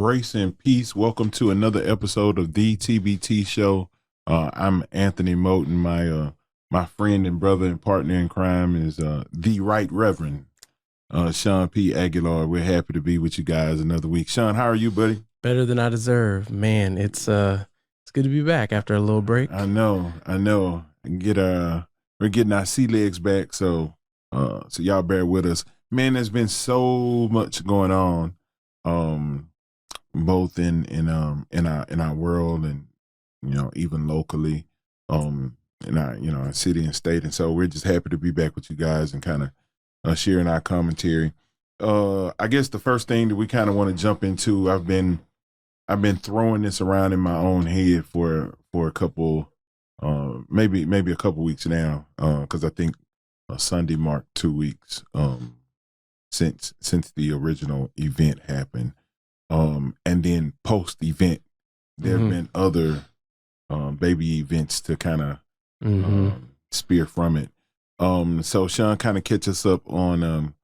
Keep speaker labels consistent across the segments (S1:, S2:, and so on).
S1: grace and peace. Welcome to another episode of the TBT Show. I'm Anthony Moten. My friend and brother and partner in crime is the Right Reverend Sean P. Aguilar. We're happy to be with you guys another week. Sean, how are you, buddy?
S2: Better than I deserve, man. It's good to be back after a little break.
S1: I know. We're getting our sea legs back, so y'all bear with us. Man, there's been so much going on. Both in our world and even locally, in our city and state, and so we're just happy to be back with you guys and kind of sharing our commentary. I guess the first thing that we kind of want to jump into, I've been throwing this around in my own head for a couple, maybe a couple weeks now, because I think Sunday marked 2 weeks since the original event happened. And then post-event, there have been other baby events to kind of spear from it. So Sean, kind of catch us up on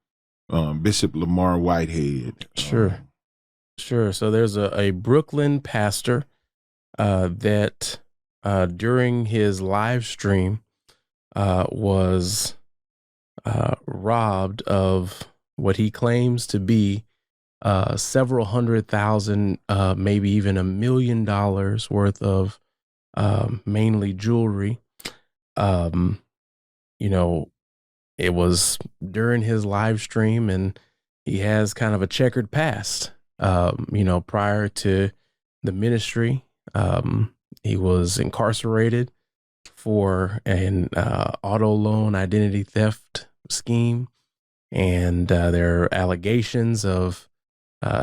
S1: Bishop Lamor Whitehead.
S2: Sure. So there's a Brooklyn pastor that during his live stream was robbed of what he claims to be several $100,000, maybe even $1 million worth of mainly jewelry. It was during his live stream, and he has kind of a checkered past. Prior to the ministry, he was incarcerated for an auto loan identity theft scheme, and there are allegations of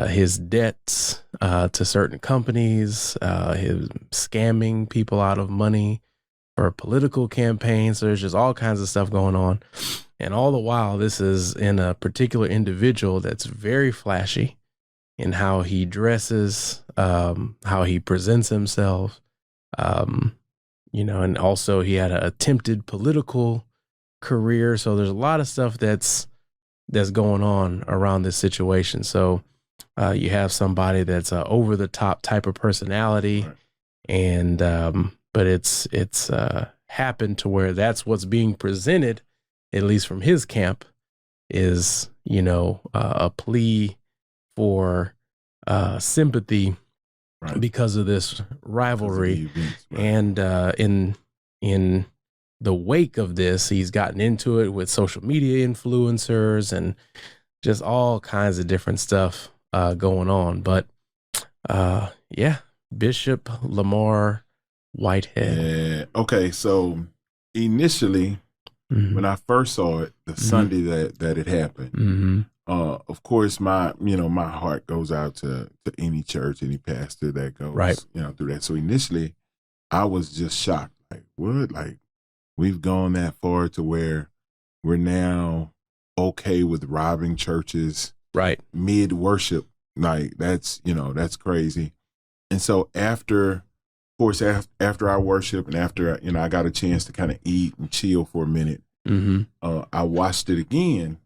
S2: his debts to certain companies, his scamming people out of money for political campaigns. So there's just all kinds of stuff going on. And all the while, this is in a particular individual that's very flashy in how he dresses, how he presents himself, and also he had an attempted political career. So there's a lot of stuff that's going on around this situation. So you have somebody that's a over the top type of personality, right. And but it's happened to where that's what's being presented, at least from his camp, is a plea for sympathy, right, because of this rivalry, right. And in the wake of this, he's gotten into it with social media influencers and just all kinds of different stuff going on. But Bishop Lamor Whitehead.
S1: Yeah. Okay. So initially, when I first saw it, the Sunday that it happened, of course, my heart goes out to any church, any pastor that goes,
S2: right,
S1: through that. So initially, I was just shocked. Like, what? Like, we've gone that far to where we're now okay with robbing churches,
S2: right,
S1: mid worship. Like, that's crazy. And so after our worship and after I got a chance to kind of eat and chill for a minute, I watched it again,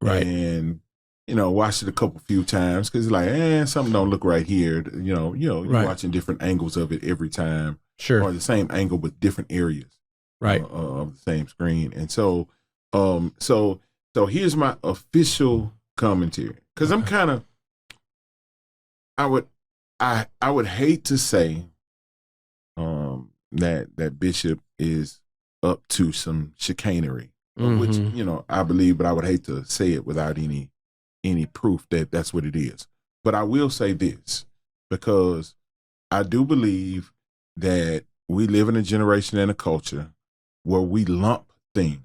S2: right,
S1: and watched it a few times because it's like, something don't look right here. You're
S2: right,
S1: watching different angles of it every time,
S2: sure,
S1: or the same angle but different areas,
S2: right,
S1: of the same screen. And so here's my official commentary, because I'm kind of, I would hate to say that Bishop is up to some chicanery, which I believe, but I would hate to say it without any proof that that's what it is. But I will say this, because I do believe that we live in a generation and a culture where we lump things,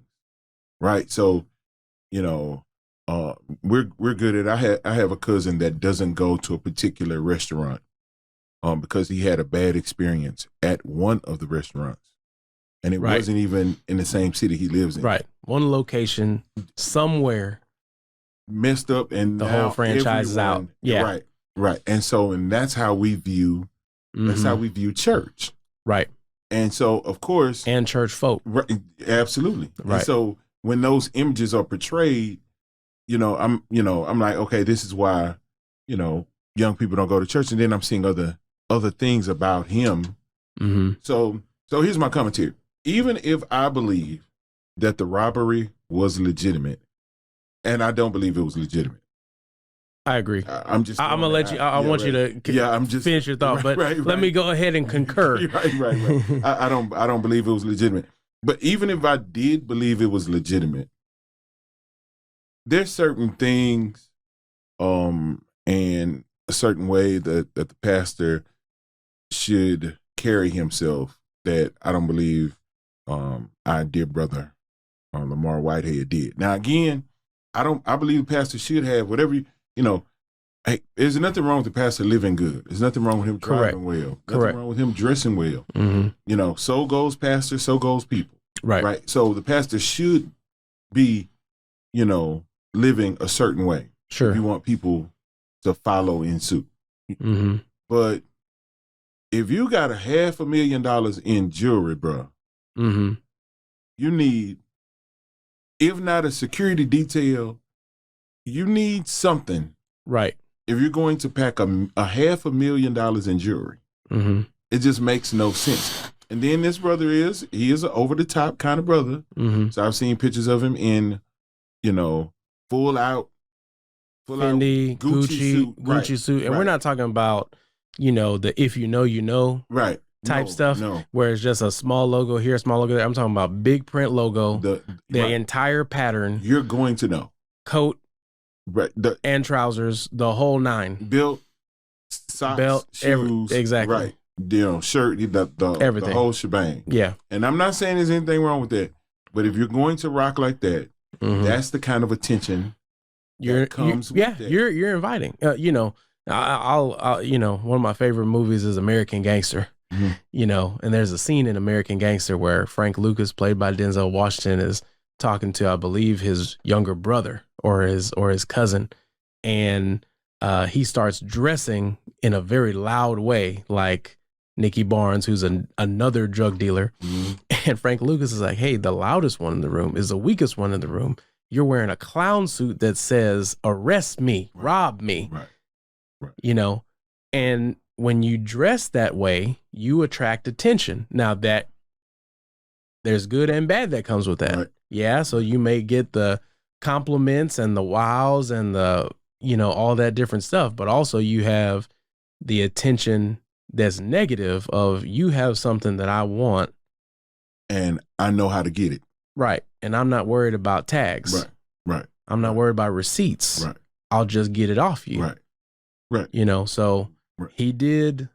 S1: right? So we're good at. I have a cousin that doesn't go to a particular restaurant because he had a bad experience at one of the restaurants, and it
S2: right,
S1: wasn't even in the same city he lives in.
S2: Right, one location somewhere
S1: messed up, and
S2: the whole franchise is out. Yeah,
S1: right. And that's how we view. That's how we view church.
S2: Right.
S1: And so, of course,
S2: and church folk.
S1: Right, absolutely.
S2: Right.
S1: And so when those images are portrayed, I'm like, okay, this is why, young people don't go to church, and then I'm seeing other things about him.
S2: Mm-hmm.
S1: So here's my commentary. Even if I believe that the robbery was legitimate, and I don't believe it was legitimate.
S2: I agree.
S1: I'm
S2: gonna let you. I want you to.
S1: I'm just
S2: finish your thought, but let me go ahead and concur.
S1: Right. I don't believe it was legitimate. But even if I did believe it was legitimate, there's certain things, and a certain way that the pastor should carry himself that I don't believe our dear brother Lamor Whitehead did. Now again, I believe the pastor should have whatever hey, there's nothing wrong with the pastor living good. There's nothing wrong with him driving well. Nothing wrong with him dressing well.
S2: Mm-hmm.
S1: So goes pastor, so goes people.
S2: Right.
S1: So the pastor should be, living a certain way.
S2: Sure.
S1: If you want people to follow in suit.
S2: Mm-hmm.
S1: But if you got $500,000 in jewelry, bro,
S2: mm-hmm.
S1: you need, if not a security detail, you need something.
S2: Right.
S1: If you're going to pack a $500,000 in jewelry,
S2: mm-hmm.
S1: it just makes no sense. And then this brother he is an over-the-top kind of brother.
S2: Mm-hmm.
S1: So I've seen pictures of him in, full out
S2: Fendi, Gucci suit. And we're not talking about, the if you know
S1: right
S2: type stuff, where it's just a small logo here, small logo there. I'm talking about big print logo, the entire pattern.
S1: You're going to know.
S2: Coat
S1: right,
S2: and trousers, the whole nine.
S1: Belt, socks,
S2: belt,
S1: shoes.
S2: exactly.
S1: Right. Shirt,
S2: everything.
S1: The whole shebang.
S2: Yeah.
S1: And I'm not saying there's anything wrong with that, but if you're going to rock like that,
S2: mm-hmm.
S1: that's the kind of attention that comes with that.
S2: You're inviting. I'll one of my favorite movies is American Gangster.
S1: Mm-hmm.
S2: And there's a scene in American Gangster where Frank Lucas, played by Denzel Washington, is talking to, I believe, his younger brother or his cousin, and he starts dressing in a very loud way, like Nicky Barnes, who's another drug dealer.
S1: Mm-hmm.
S2: And Frank Lucas is like, hey, the loudest one in the room is the weakest one in the room. You're wearing a clown suit that says, arrest me, rob me.
S1: Right.
S2: And when you dress that way, you attract attention. Now that there's good and bad that comes with that.
S1: Right.
S2: Yeah. So you may get the compliments and the wows and the, all that different stuff, but also you have the attention that's negative of, you have something that I want.
S1: And I know how to get it.
S2: Right. And I'm not worried about tags.
S1: Right.
S2: I'm not worried about receipts.
S1: Right.
S2: I'll just get it off you.
S1: Right.
S2: So he did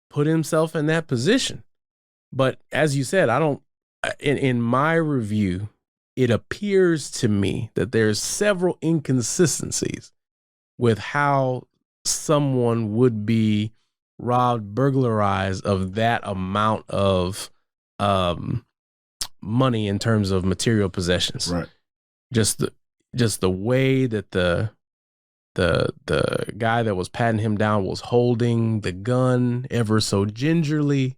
S2: put himself in that position. But as you said, in my review, it appears to me that there's several inconsistencies with how someone would be robbed, burglarized of that amount of money in terms of material possessions.
S1: Right.
S2: Just the way that the guy that was patting him down was holding the gun ever so gingerly.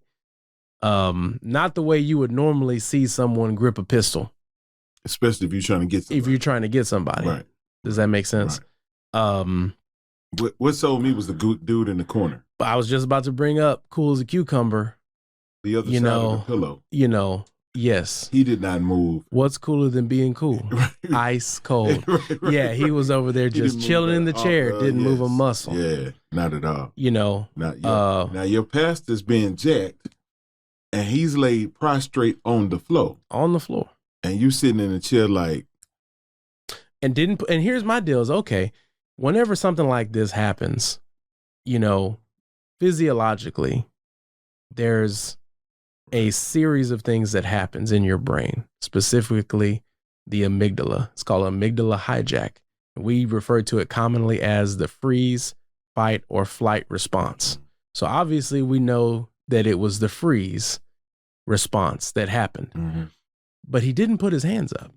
S2: Not the way you would normally see someone grip a pistol.
S1: Especially if you're trying to get somebody.
S2: If you're trying to get somebody.
S1: Right.
S2: Does that make sense?
S1: Right. What sold me was the dude in the corner.
S2: I was just about to bring up cool as a cucumber.
S1: The other side of the pillow.
S2: Yes.
S1: He did not move.
S2: What's cooler than being cool? Ice cold. Right. Yeah, he was over there just chilling in the chair, didn't move a muscle.
S1: Yeah, not at all.
S2: Not
S1: yet. Now your pastor's being jacked, and he's laid prostrate on the floor. And you sitting in a chair like.
S2: And here's my deal is, okay, whenever something like this happens, physiologically, there's a series of things that happens in your brain, specifically the amygdala. It's called amygdala hijack. We refer to it commonly as the freeze, fight, or flight response. So obviously we know that it was the freeze response that happened,
S1: mm-hmm.
S2: but he didn't put his hands up.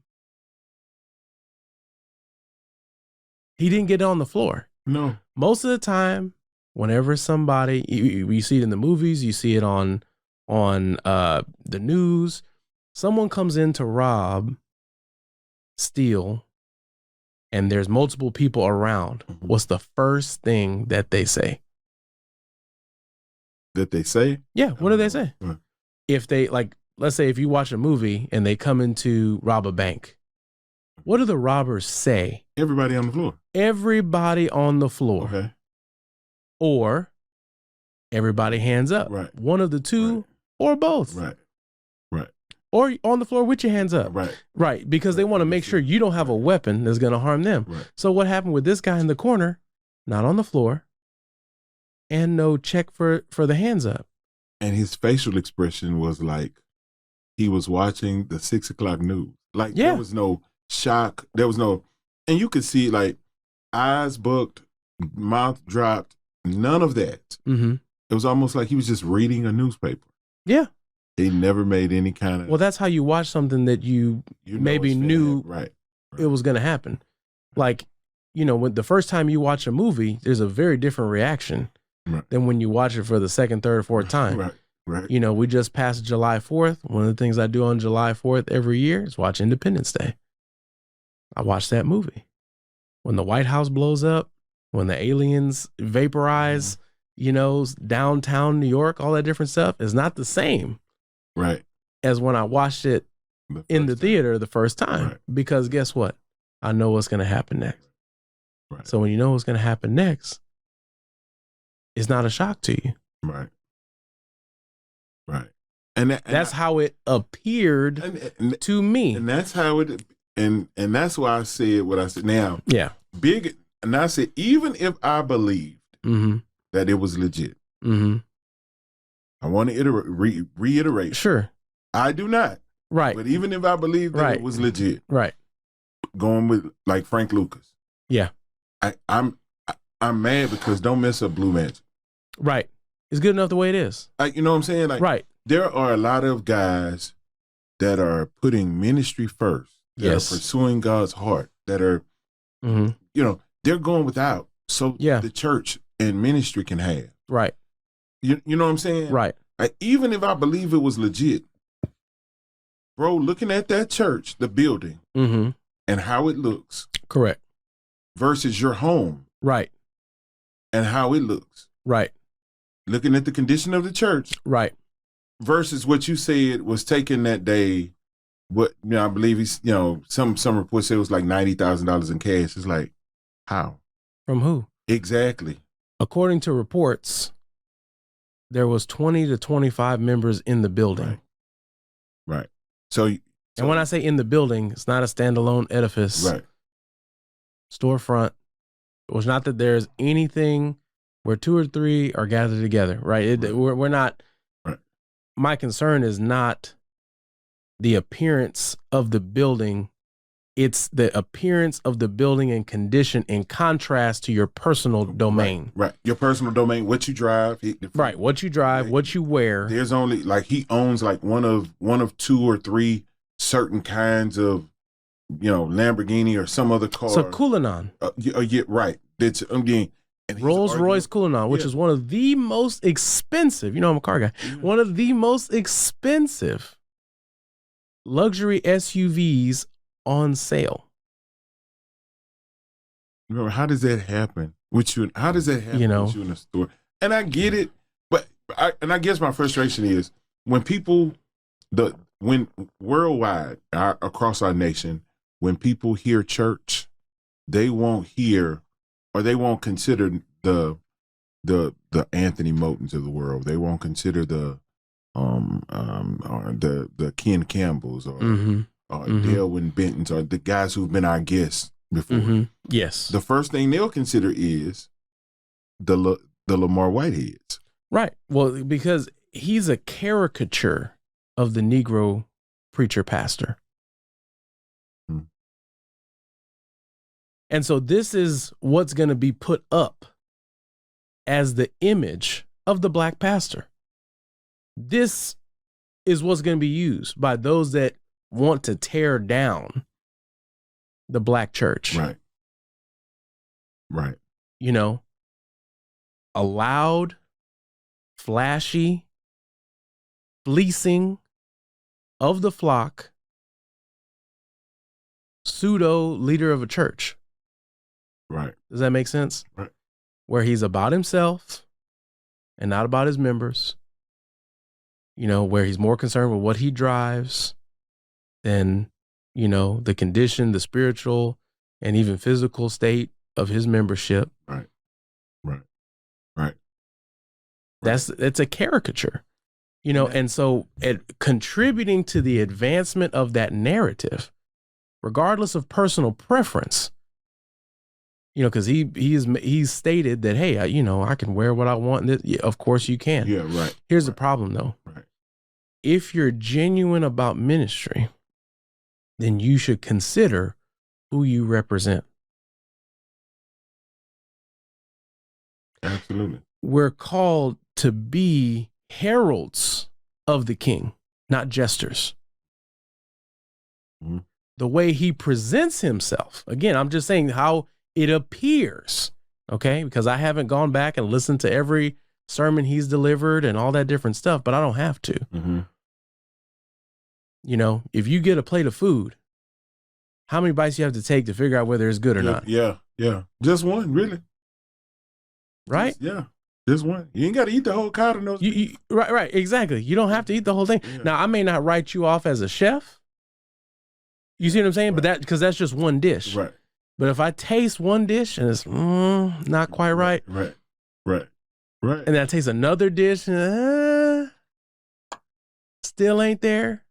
S2: He didn't get on the floor.
S1: No.
S2: Most of the time, whenever somebody, you see it in the movies, you see it on the news, someone comes in to rob, steal, and there's multiple people around, what's the first thing that they say?
S1: That they say?
S2: Yeah, what do they say? If they, like, let's say if you watch a movie and they come in to rob a bank, what do the robbers say?
S1: Everybody on the floor.
S2: Everybody on the floor.
S1: Okay.
S2: Or everybody hands up.
S1: Right.
S2: One of the two or both.
S1: Right.
S2: Or on the floor with your hands up. Right. Because they want to make sure you don't have a weapon that's going to harm them.
S1: Right.
S2: So what happened with this guy in the corner, not on the floor, and no check for the hands up.
S1: And his facial expression was like he was watching the 6 o'clock news. Like there was no shock. There was no, and you could see like eyes booked, mouth dropped, none of that.
S2: Mm-hmm.
S1: It was almost like he was just reading a newspaper.
S2: Yeah.
S1: He never made any kind of.
S2: Well, that's how you watch something that you maybe knew it was going to happen. Like, when the first time you watch a movie, there's a very different reaction than when you watch it for the second, third, fourth time.
S1: Right.
S2: We just passed July 4th. One of the things I do on July 4th every year is watch Independence Day. I watch that movie. When the White House blows up, when the aliens vaporize, downtown New York, all that different stuff is not the same.
S1: Right.
S2: As when I watched it in the theater the first time.
S1: Right.
S2: Because guess what? I know what's going to happen next.
S1: Right.
S2: So when you know what's going to happen next, it's not a shock to you.
S1: Right.
S2: And that's how it appeared to me.
S1: And that's how it, and that's why I said what I said. Now, big, and I said, even if I believed that it was legit, I want to reiterate.
S2: Sure.
S1: I do not.
S2: Right.
S1: But even if I believed that it was legit.
S2: Right.
S1: Going with like Frank Lucas.
S2: Yeah.
S1: I'm mad because don't mess up Blue Magic.
S2: Right. It's good enough the way it is.
S1: You know what I'm saying? Like, right. There are a lot of guys that are putting ministry first, that are pursuing God's heart, that are, they're going without so the church and ministry can have.
S2: Right.
S1: You know what I'm saying?
S2: Right.
S1: Like, even if I believe it was legit, bro, looking at that church, the building, and how it looks.
S2: Correct.
S1: Versus your home.
S2: Right.
S1: And how it looks.
S2: Right.
S1: Looking at the condition of the church.
S2: Right.
S1: Versus what you said was taken that day. What, I believe he's, some reports say it was like $90,000 in cash. It's like, how?
S2: From who?
S1: Exactly.
S2: According to reports, there was 20 to 25 members in the building.
S1: Right. So
S2: and when I say in the building, it's not a standalone edifice.
S1: Right.
S2: Storefront. It was not that there's anything where 2 or 3 are gathered together, right? We're not.
S1: Right.
S2: My concern is not the appearance of the building. It's the appearance of the building and condition in contrast to your personal domain.
S1: Right. Your personal domain, what you drive.
S2: What you drive, what you wear.
S1: There's only, like, he owns like one of 2 or 3 certain kinds of, Lamborghini or some other car.
S2: So Cullinan.
S1: Yeah, right. That's
S2: Rolls-Royce Cullinan, which is one of the most expensive, I'm a car guy, one of the most expensive luxury SUVs on sale.
S1: Remember, how does that happen with you? How does that happen with you in a store? And I get it, but I guess my frustration is when people, when worldwide, across our nation, when people hear church, they won't hear, or they won't consider the Anthony Motons of the world. They won't consider the Ken Campbells or Delwyn Bentons or the guys who've been our guests before.
S2: Yes.
S1: The first thing they'll consider is the Lamor Whiteheads.
S2: Right. Well, because he's a caricature of the Negro preacher pastor. And so this is what's going to be put up as the image of the black pastor. This is what's going to be used by those that want to tear down the black church.
S1: Right. Right.
S2: A loud, flashy, fleecing of the flock, pseudo leader of a church.
S1: Right.
S2: Does that make sense?
S1: Right.
S2: Where he's about himself and not about his members. You know, where he's more concerned with what he drives than, you know, the condition, the spiritual, and even physical state of his membership.
S1: Right. Right. Right.
S2: It's a caricature, you know, and so contributing to the advancement of that narrative, regardless of personal preference, you know, because he's stated that, hey, I can wear what I want. Yeah, of course you can.
S1: Yeah, right.
S2: Here's the problem, though.
S1: Right.
S2: If you're genuine about ministry, then you should consider who you represent.
S1: Absolutely.
S2: We're called to be heralds of the king, not jesters.
S1: Mm-hmm.
S2: The way he presents himself. Again, I'm just saying how it appears, okay? Because I haven't gone back and listened to every sermon he's delivered and all that different stuff, but I don't have to.
S1: Mm-hmm.
S2: You know, if you get a plate of food, how many bites you have to take to figure out whether it's good or not?
S1: Yeah. Just one, really.
S2: Right?
S1: Just one. You ain't got to eat the whole cod in those.
S2: Right, exactly. You don't have to eat the whole thing. Yeah. Now, I may not write you off as a chef. You see what I'm saying? Right. But because that's just one dish.
S1: Right.
S2: But if I taste one dish and it's not quite right.
S1: Right.
S2: And then I taste another dish and still ain't there,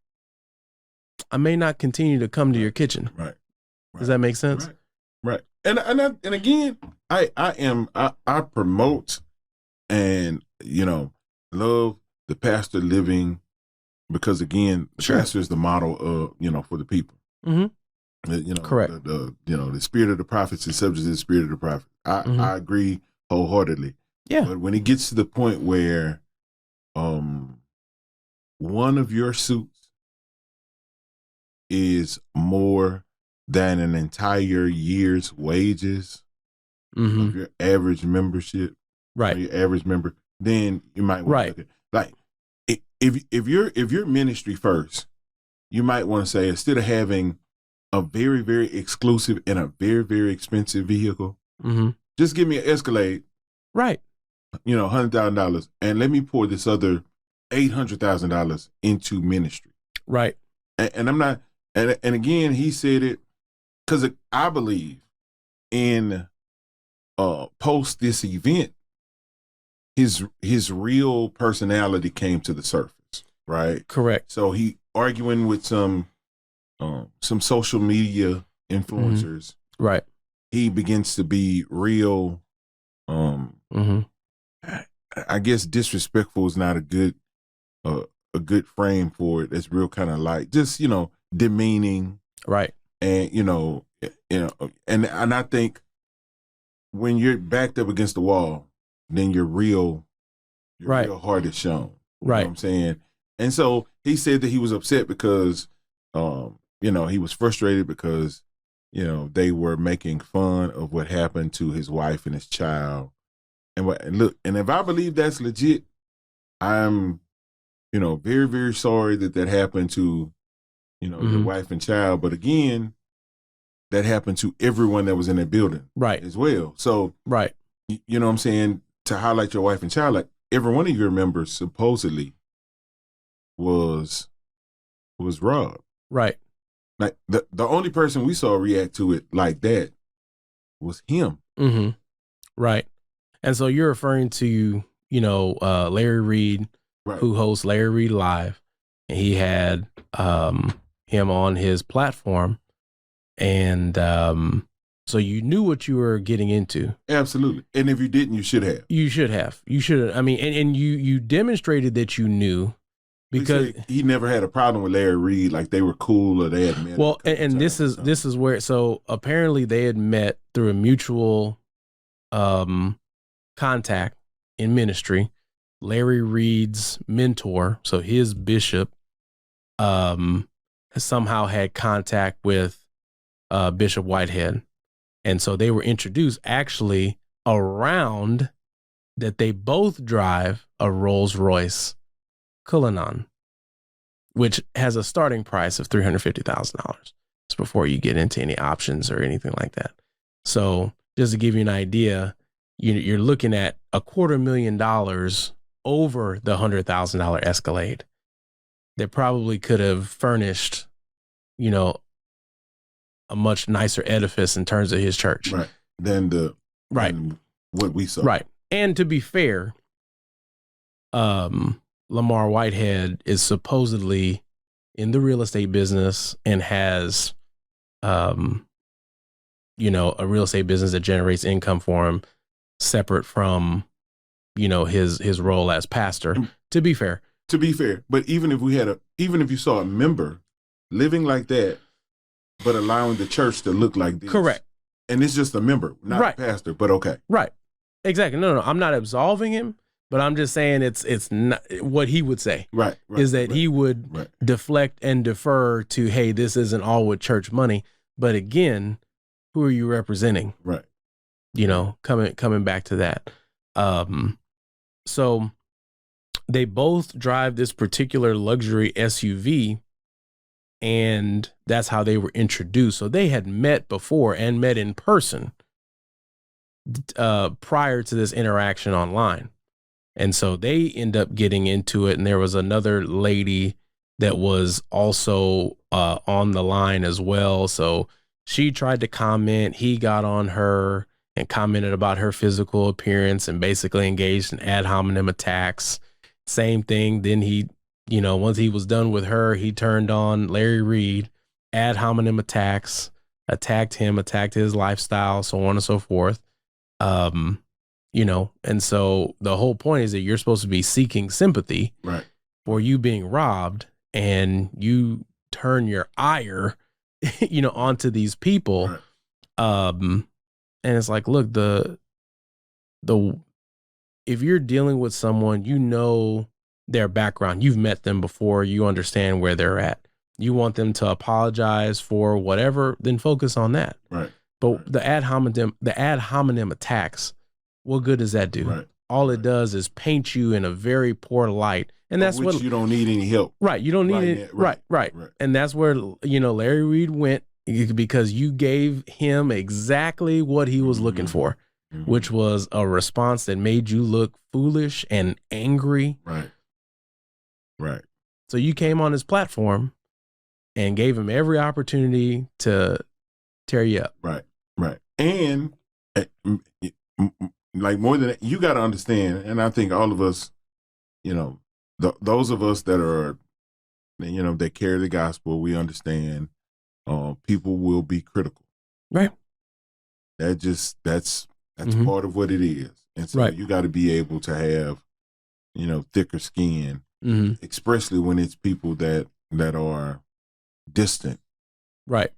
S2: I may not continue to come to your kitchen.
S1: Right.
S2: Does that make sense?
S1: Right. And again, I promote and, you know, love the pastor living, because again, the pastor is the model of, you know, for the people.
S2: Mm-hmm.
S1: You know,
S2: correct.
S1: The spirit of the prophets is subject to the spirit of the prophet. I agree wholeheartedly.
S2: Yeah.
S1: But when it gets to the point where one of your suits is more than an entire year's wages of your average membership,
S2: right?
S1: Your average member, then you might want to look at, like, if your ministry first, you might want to say, instead of having a very, very exclusive and a very, very expensive vehicle, just give me an Escalade,
S2: right?
S1: You know, $100,000, and let me pour this other $800,000 into ministry,
S2: right?
S1: And I'm not, and again, he said it because I believe in post this event, his real personality came to the surface, right?
S2: Correct.
S1: So he arguing with some social media influencers,
S2: right?
S1: He begins to be real. I guess disrespectful is not a good frame for it. It's real kind of like just, you know, demeaning,
S2: right?
S1: And you know, and I think when you're backed up against the wall, then your real heart is shown. You know what I'm saying? And so he said that he was upset because, you know, he was frustrated because, you know, they were making fun of what happened to his wife and his child. And look, and if I believe that's legit, I'm, you know, very, very sorry that happened to, you know, your wife and child. But again, that happened to everyone that was in that building,
S2: right,
S1: as well. So,
S2: right,
S1: you know what I'm saying? To highlight your wife and child, like every one of your members supposedly was robbed. Right. Like the only person we saw react to it like that was him.
S2: Right. And so you're referring to, you know, Larry Reed, who hosts Larry Reed Live, and he had him on his platform, and so you knew what you were getting into.
S1: Absolutely. And if you didn't, you should have.
S2: You should have. I mean, and you demonstrated that you knew, because
S1: he never had a problem with Larry Reed. Like they were cool, or they had met.
S2: Well, and this is where, so apparently they had met through a mutual contact in ministry. Larry Reed's mentor, so his bishop, somehow had contact with Bishop Whitehead. And so they were introduced actually around that they both drive a Rolls-Royce Cullinan, which has a starting price of $350,000. It's before you get into any options or anything like that. So just to give you an idea, you're looking at $250,000 over the $100,000 Escalade that probably could have furnished, a much nicer edifice in terms of his church.
S1: Right. Than what we saw.
S2: Right. And to be fair, Lamor Whitehead is supposedly in the real estate business and has, a real estate business that generates income for him separate from, his role as pastor, to be fair.
S1: But even if you saw a member living like that, but allowing the church to look like this.
S2: Correct.
S1: And it's just a member, not a pastor, but okay.
S2: Right. Exactly. No, I'm not absolving him, but I'm just saying it's not what he would say.
S1: Right.
S2: Is that he would deflect and defer to, hey, this isn't all with church money. But again, who are you representing?
S1: Right.
S2: Coming back to that. So they both drive this particular luxury SUV, and that's how they were introduced. So they had met before and met in person prior to this interaction online. And so they end up getting into it. And there was another lady that was also on the line as well. So she tried to comment. He got on her and commented about her physical appearance and basically engaged in ad hominem attacks. Same thing. Then he, once he was done with her, he turned on Larry Reed, ad hominem attacks, attacked him, attacked his lifestyle, so on and so forth. And so the whole point is that you're supposed to be seeking sympathy for you being robbed, and you turn your ire, onto these people. Right. And it's like, look, if you're dealing with someone, their background, you've met them before, you understand where they're at. You want them to apologize for whatever, then focus on that.
S1: Right.
S2: But the ad hominem attacks, what good does that do?
S1: Right.
S2: All it does is paint you in a very poor light. And that's what
S1: you don't need any help.
S2: Right. You don't need it. Right. And that's where, Larry Reed went, because you gave him exactly what he was looking for, which was a response that made you look foolish and angry.
S1: Right.
S2: So you came on his platform and gave him every opportunity to tear you up.
S1: Right. And like more than that, you got to understand, and I think all of us, those of us that are, that carry the gospel, we understand people will be critical.
S2: Right.
S1: That's part of what it is. And so you got to be able to have, thicker skin, especially when it's people that are distant.
S2: Right.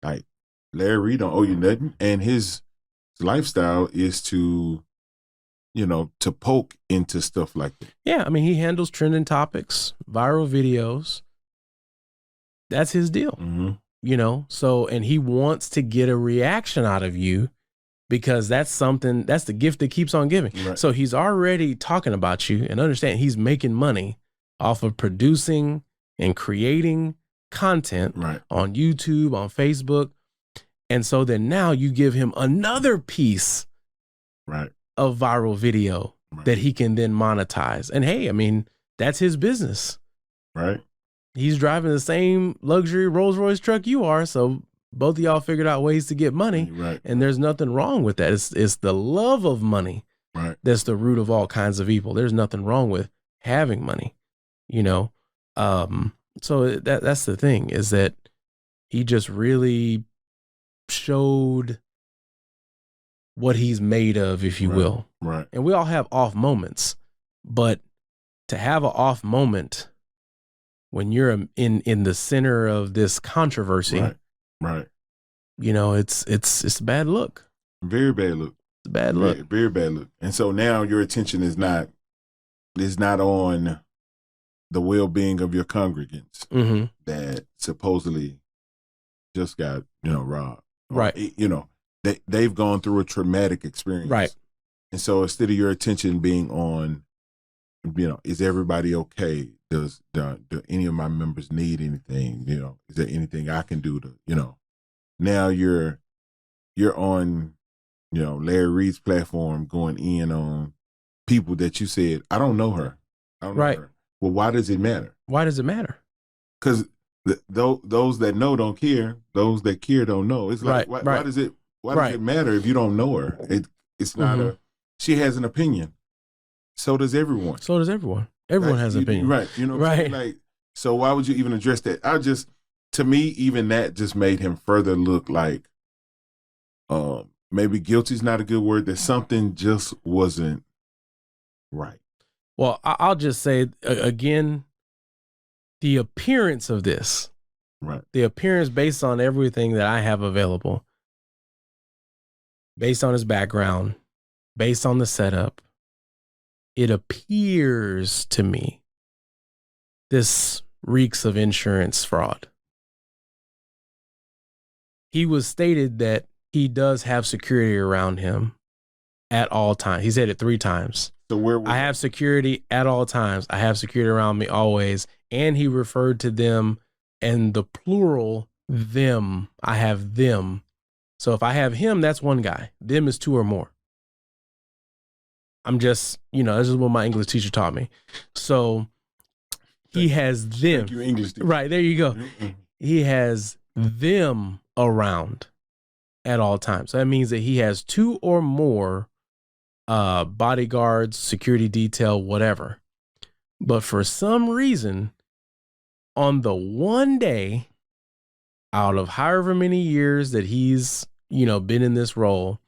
S1: Like Larry Reed don't owe you nothing, and his lifestyle is to, to poke into stuff like that.
S2: Yeah, I mean, he handles trending topics, viral videos. That's his deal. So, and he wants to get a reaction out of you, because that's the gift that keeps on giving. Right. So he's already talking about you, and understand he's making money off of producing and creating content on YouTube, on Facebook. And so then now you give him another piece of viral video that he can then monetize. And hey, I mean, that's his business.
S1: Right.
S2: He's driving the same luxury Rolls-Royce truck you are. So both of y'all figured out ways to get money. Right. And there's nothing wrong with that. It's the love of money that's the root of all kinds of evil. There's nothing wrong with having money, So that's the thing, is that he just really showed what he's made of, if you will.
S1: Right.
S2: And we all have off moments, but to have an off moment when you're in the center of this controversy, it's a bad look.
S1: Very bad look.
S2: It's a bad look.
S1: Very bad look. And so now your attention is not on the well-being of your congregants that supposedly just got, robbed.
S2: Right.
S1: They've gone through a traumatic experience.
S2: Right.
S1: And so instead of your attention being on, is everybody okay? Do any of my members need anything? Is there anything I can do to, now you're on Larry Reed's platform going in on people that you said, I don't know her. I don't know her. Well, why does it matter?
S2: Why does it matter?
S1: Because those that know don't care. Those that care don't know. It's like, why does it matter if you don't know her? It's not she has an opinion. So does everyone.
S2: Everyone has an opinion.
S1: Right. You know what I'm saying? Like, so why would you even address that? To me, even that just made him further look like maybe guilty is not a good word, that something just wasn't right.
S2: Well, I'll just say again, the appearance of this,
S1: right?
S2: The appearance based on everything that I have available, based on his background, based on the setup, it appears to me this reeks of insurance fraud. He was stated that he does have security around him at all times. He said it 3 times.
S1: So
S2: I have security at all times. I have security around me always. And he referred to them and the plural them. I have them. So if I have him, that's one guy. Them is 2 or more. I'm just, this is what my English teacher taught me. So he has them.
S1: Thank you, English teacher.
S2: Right, there you go. He has them around at all times. So that means that he has 2 or more bodyguards, security detail, whatever. But for some reason, on the one day out of however many years that he's, been in this role,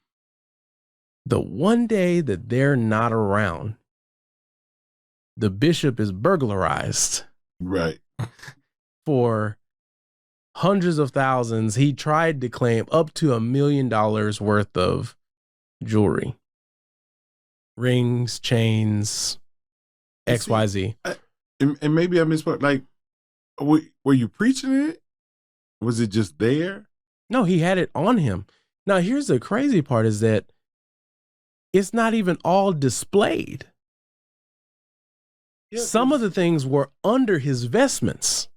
S2: the one day that they're not around, the bishop is burglarized.
S1: Right.
S2: For hundreds of thousands. He tried to claim up to $1 million worth of jewelry. Rings, chains, XYZ.
S1: And maybe I missed, like, were you preaching it? Was it just there?
S2: No, he had it on him. Now, here's the crazy part is that it's not even all displayed. Yeah, some of the things were under his vestments.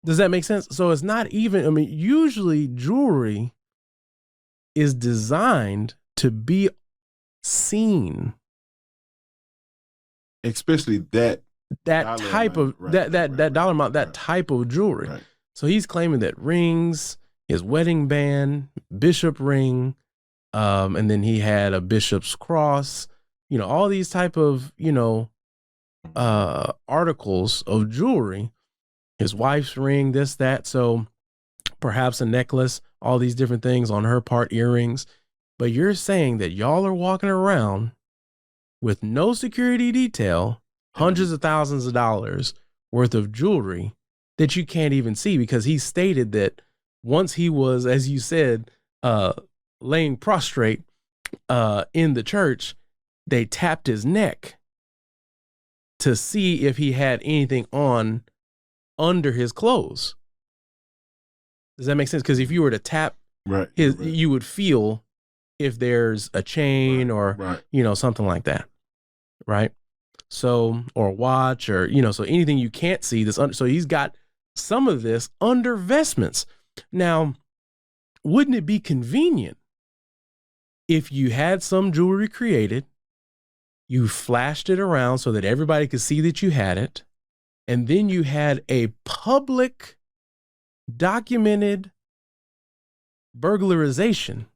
S2: Does that make sense? So it's not even, usually jewelry is designed to be seen.
S1: Especially that
S2: type of dollar amount, that type of jewelry.
S1: Right.
S2: So he's claiming that rings, his wedding band, bishop ring, and then he had a bishop's cross, all these type of, articles of jewelry, his wife's ring, this, that. So perhaps a necklace, all these different things on her part, earrings. But you're saying that y'all are walking around with no security detail, hundreds of thousands of dollars worth of jewelry that you can't even see, because he stated that once he was, as you said, laying prostrate in the church, they tapped his neck to see if he had anything on under his clothes. Does that make sense? Because if you were to tap you would feel if there's a chain or something like that, right? So, or a watch, or so anything you can't see this under. So he's got some of this under vestments. Now, wouldn't it be convenient if you had some jewelry created, you flashed it around so that everybody could see that you had it, and then you had a public documented burglarization?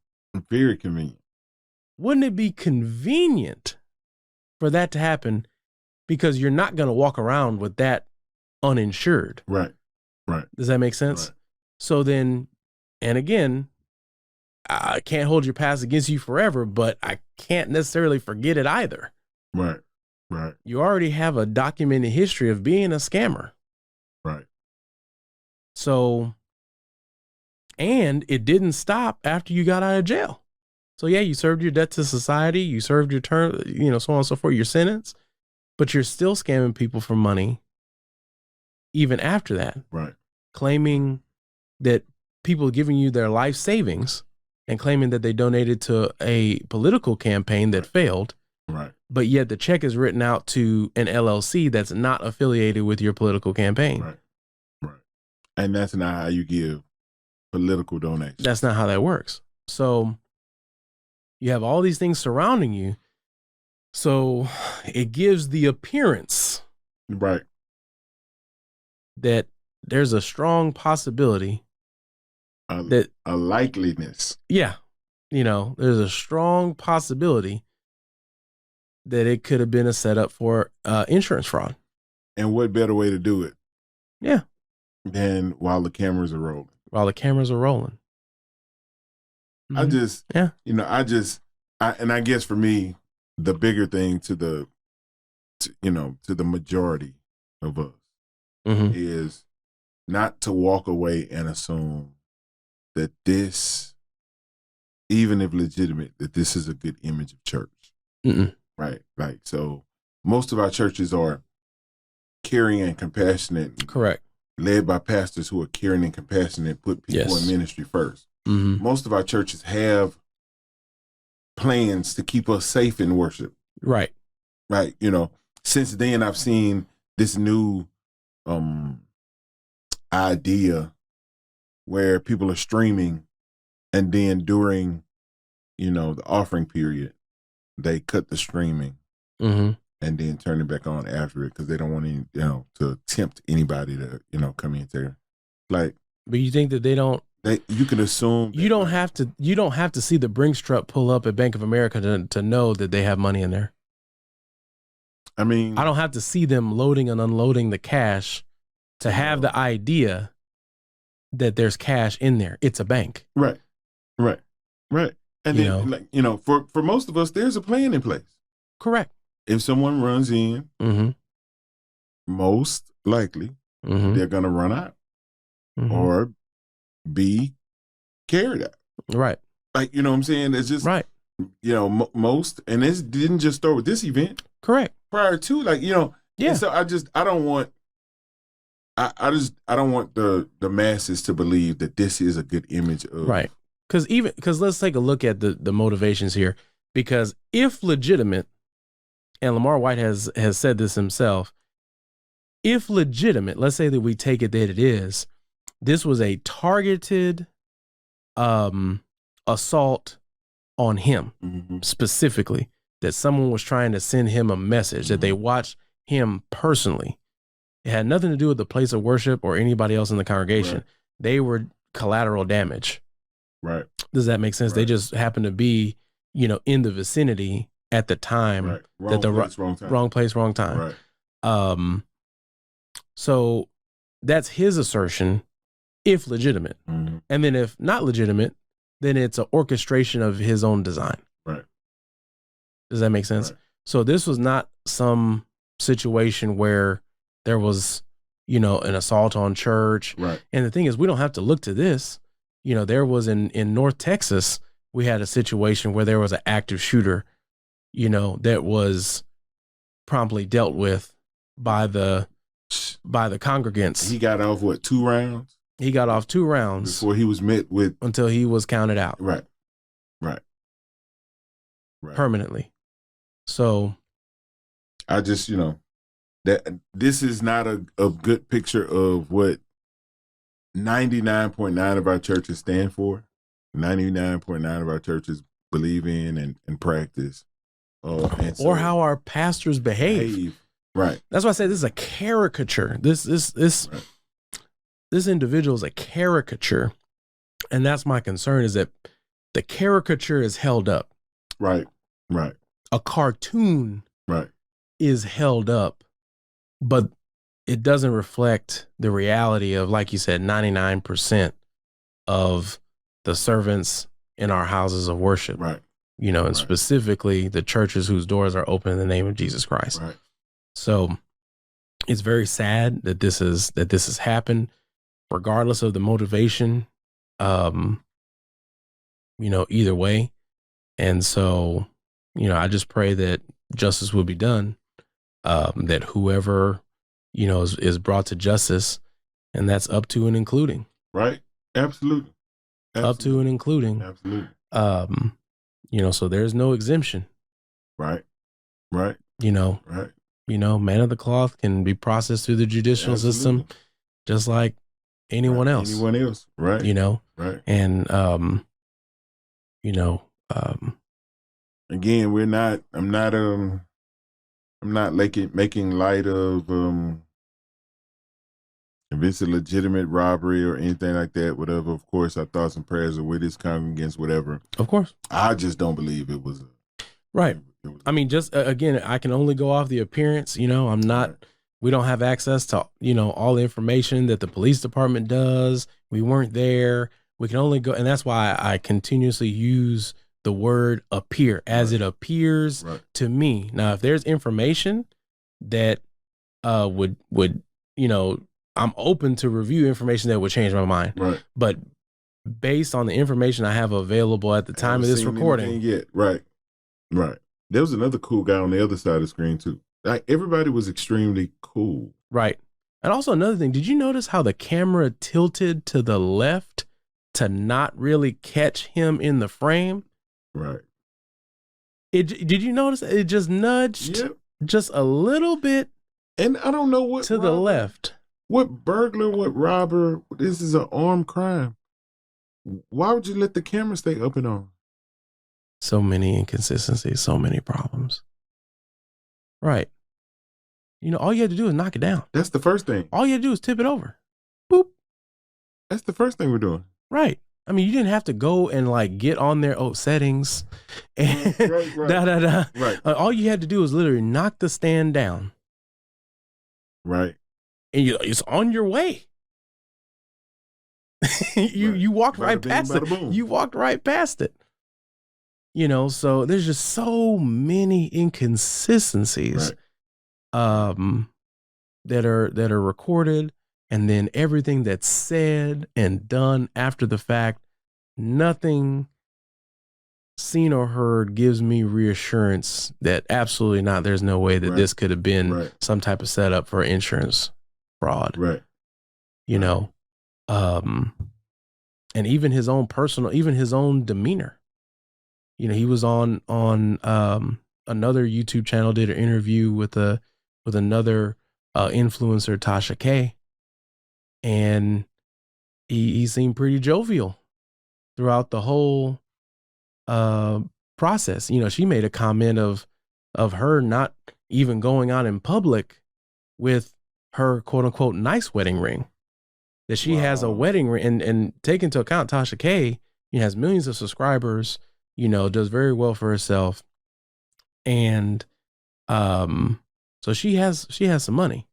S1: Very convenient.
S2: Wouldn't it be convenient for that to happen? Because you're not going to walk around with that uninsured.
S1: Right.
S2: Does that make sense?
S1: Right.
S2: So then, and again, I can't hold your past against you forever, but I can't necessarily forget it either.
S1: Right.
S2: You already have a documented history of being a scammer.
S1: Right.
S2: So, and it didn't stop after you got out of jail. So yeah, you served your debt to society, you served your term, so on and so forth, your sentence, but you're still scamming people for money even after that.
S1: Right.
S2: Claiming that people giving you their life savings and claiming that they donated to a political campaign that failed.
S1: Right.
S2: But yet the check is written out to an LLC that's not affiliated with your political campaign.
S1: Right. And that's not how you give political donation.
S2: That's not how that works. So you have all these things surrounding you. So it gives the appearance
S1: Right.
S2: that there's a strong possibility that
S1: a likeliness.
S2: Yeah. There's a strong possibility that it could have been a setup for insurance fraud.
S1: And what better way to do it?
S2: Yeah.
S1: Than while the cameras are rolling.
S2: While the cameras are rolling.
S1: Mm-hmm. I guess for me, the bigger thing to the majority of us
S2: mm-hmm.
S1: is not to walk away and assume that this, even if legitimate, that this is a good image of church.
S2: Mm-mm.
S1: Right. Like, so most of our churches are caring and compassionate.
S2: Correct.
S1: Led by pastors who are caring and compassionate, put people in ministry first.
S2: Mm-hmm.
S1: Most of our churches have plans to keep us safe in worship.
S2: Right.
S1: Right. Since then I've seen this new idea where people are streaming, and then during, the offering period, they cut the streaming
S2: mm-hmm.
S1: and then turn it back on after it because they don't want any, to tempt anybody to, come in there. Like,
S2: but you think that they don't?
S1: You can assume
S2: you don't have to. You don't have to see the Brinks truck pull up at Bank of America to know that they have money in there.
S1: I mean,
S2: I don't have to see them loading and unloading the cash to have the idea that there's cash in there. It's a bank.
S1: Right. And then, for most of us, there's a plan in place.
S2: Correct.
S1: If someone runs in,
S2: mm-hmm.
S1: most likely
S2: mm-hmm.
S1: they're going to run out
S2: mm-hmm.
S1: or be carried out.
S2: Right.
S1: Like, you know what I'm saying? It's just,
S2: right.
S1: Most, and this didn't just start with this event.
S2: Correct.
S1: Prior to, like,
S2: yeah.
S1: So I don't want the masses to believe that this is a good image of.
S2: Right. Because let's take a look at the motivations here. Because if legitimate, and Lamor Whitehead has said this himself, if legitimate, let's say that we take it that it is, this was a targeted assault on him,
S1: mm-hmm.
S2: specifically, that someone was trying to send him a message, mm-hmm. that they watched him personally. It had nothing to do with the place of worship or anybody else in the congregation. Right. They were collateral damage.
S1: Right.
S2: Does that make sense?
S1: Right.
S2: They just happened to be, in the vicinity at the time.
S1: Right. Wrong
S2: place, wrong time.
S1: Right.
S2: So that's his assertion, if legitimate.
S1: Mm-hmm.
S2: And then if not legitimate, then it's an orchestration of his own design.
S1: Right.
S2: Does that make sense?
S1: Right.
S2: So this was not some situation where there was, an assault on church.
S1: Right.
S2: And the thing is, we don't have to look to this. There was in North Texas, we had a situation where there was an active shooter, that was promptly dealt with by the congregants.
S1: He got off 2 rounds?
S2: He got off 2 rounds
S1: before he was met with,
S2: until he was counted out.
S1: Right.
S2: Permanently. So
S1: I just, that this is not a good picture of what 99.9% of our churches stand for. 99.9% of our churches believe in and practice.
S2: Or how our pastors behave.
S1: Right.
S2: That's why I say this is a caricature. This individual is a caricature. And that's my concern, is that the caricature is held up.
S1: Right.
S2: A cartoon is held up, but it doesn't reflect the reality of, like you said, 99% of the servants in our houses of worship.
S1: Right.
S2: And specifically the churches whose doors are open in the name of Jesus Christ.
S1: Right.
S2: So it's very sad that this has happened, regardless of the motivation, either way. And so, I just pray that justice will be done, that whoever, is brought to justice, and that's up to and including.
S1: Right. Absolutely.
S2: Up to and including.
S1: Absolutely.
S2: So there's no exemption.
S1: Right.
S2: Right. Man of the cloth can be processed through the judicial system, just like anyone else.
S1: Anyone else, right?
S2: You know,
S1: right.
S2: And
S1: again, I'm not making light of if it's a legitimate robbery or anything like that, whatever. Of course, our thoughts and prayers are with his congregants, whatever.
S2: Of course.
S1: I just don't believe it was
S2: right. I mean, just again, I can only go off the appearance. I'm not. Right. We don't have access to all the information that the police department does. We weren't there. We can only go, and that's why I continuously use the word appear as it appears to me. Now, if there's information that would I'm open to review information that would change my mind.
S1: Right.
S2: But based on the information I have available at the time of this recording.
S1: Yet. Right. Right. There was another cool guy on the other side of the screen too. Like, everybody was extremely cool.
S2: Right. And also another thing, did you notice how the camera tilted to the left to not really catch him in the frame?
S1: Right.
S2: Did you notice it just nudged just a little bit?
S1: And I don't know what
S2: to the left.
S1: What burglar, what robber, this is an armed crime. Why would you let the camera stay up and on?
S2: So many inconsistencies, so many problems. Right. All you had to do is knock it down.
S1: That's the first thing.
S2: All you had to do is tip it over. Boop.
S1: That's the first thing we're doing.
S2: Right. I mean, you didn't have to go and get on their settings and
S1: right. Right.
S2: All you had to do was literally knock the stand down.
S1: Right.
S2: And it's on your way. You walked right past it. You walked right past it. So there's just so many inconsistencies that are recorded, and then everything that's said and done after the fact, nothing seen or heard gives me reassurance that absolutely not, there's no way that this could have been some type of setup for insurance fraud.
S1: Right.
S2: And even his own demeanor. He was on another YouTube channel, did an interview with another influencer, Tasha K, and he seemed pretty jovial throughout the whole process. She made a comment of her not even going out in public with her quote unquote nice wedding ring, that she has a wedding ring, and take into account Tasha K has millions of subscribers, does very well for herself. And so she has some money,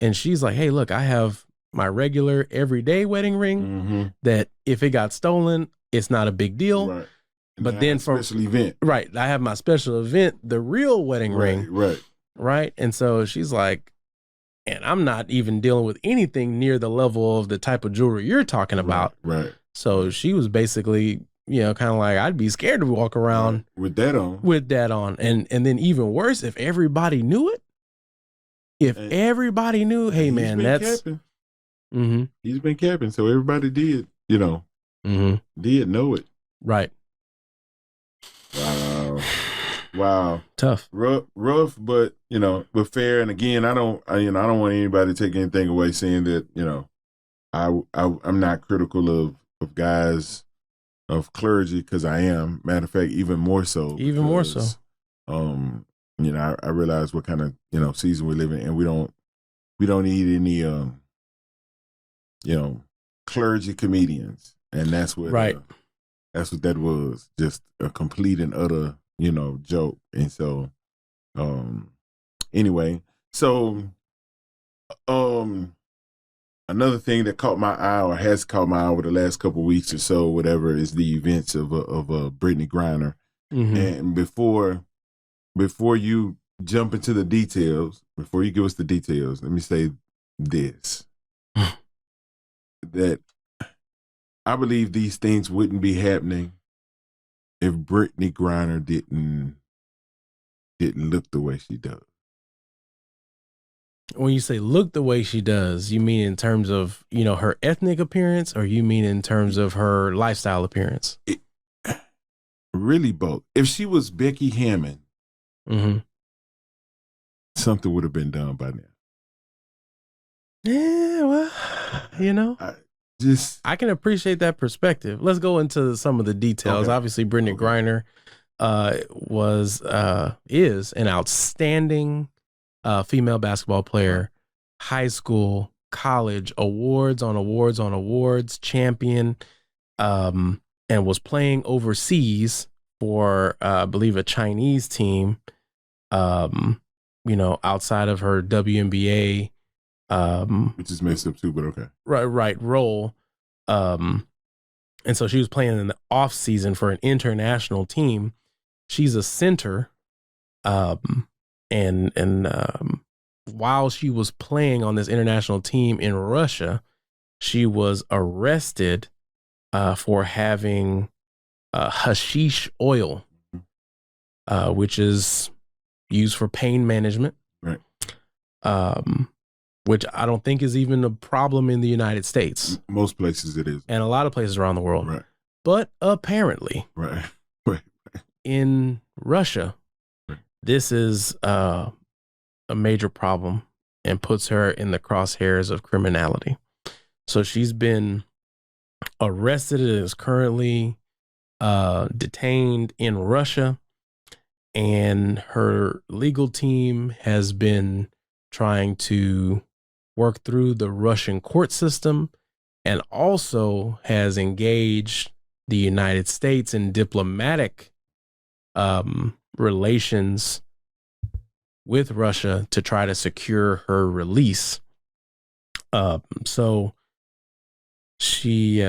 S2: and she's like, hey, look, I have my regular everyday wedding ring that if it got stolen, it's not a big deal.
S1: Right.
S2: But then for
S1: special event.
S2: Right. I have my special event, the real wedding ring.
S1: Right.
S2: Right. And so she's like, and I'm not even dealing with anything near the level of the type of jewelry you're talking about.
S1: Right.
S2: So she was basically, kind of like, I'd be scared to walk around
S1: with that on.
S2: And then even worse, if everybody knew it, everybody knew, hey man, that's
S1: capping. He's been capping. So everybody did, did know it.
S2: Right.
S1: Wow.
S2: Tough.
S1: Rough, but but fair. And again, I don't want anybody to take anything away saying that, I'm not critical of guys of clergy, because I am. Matter of fact, even more so. I realize what kind of season we live in, and we don't need any clergy comedians, and that's what that's what that was, just a complete and utter joke. And so anyway, so another thing that caught my eye, or has caught my eye over the last couple of weeks or so, whatever, is the events of Brittney Griner. And before you jump into the details, before you give us the details, let me say this: that I believe these things wouldn't be happening if Brittney Griner didn't look the way she does.
S2: When you say look the way she does, you mean in terms of, her ethnic appearance, or you mean in terms of her lifestyle appearance?
S1: Really both. If she was Becky Hammond, something would have been done by now.
S2: Yeah, well,
S1: I just
S2: I can appreciate that perspective. Let's go into some of the details.
S1: okay.
S2: Obviously, Brittany
S1: Okay.
S2: Griner is an outstanding female basketball
S1: Right.
S2: player, high school, college, awards on awards on awards, champion, and was playing overseas for I believe a Chinese team. Outside of her WNBA,
S1: Which is messed up too, but okay.
S2: right role. And so she was playing in the off season for an international team. She's a center. And while she was playing on this international team in Russia, she was arrested for having hashish oil, which is used for pain management.
S1: Right.
S2: Which I don't think is even a problem in the United States.
S1: Most places it is.
S2: And a lot of places around the world.
S1: Right.
S2: But apparently,
S1: Right.
S2: in Russia, this is a major problem and puts her in the crosshairs of criminality. So she's been arrested and is currently detained in Russia. And her legal team has been trying to work through the Russian court system and also has engaged the United States in diplomatic relations with Russia to try to secure her release. So she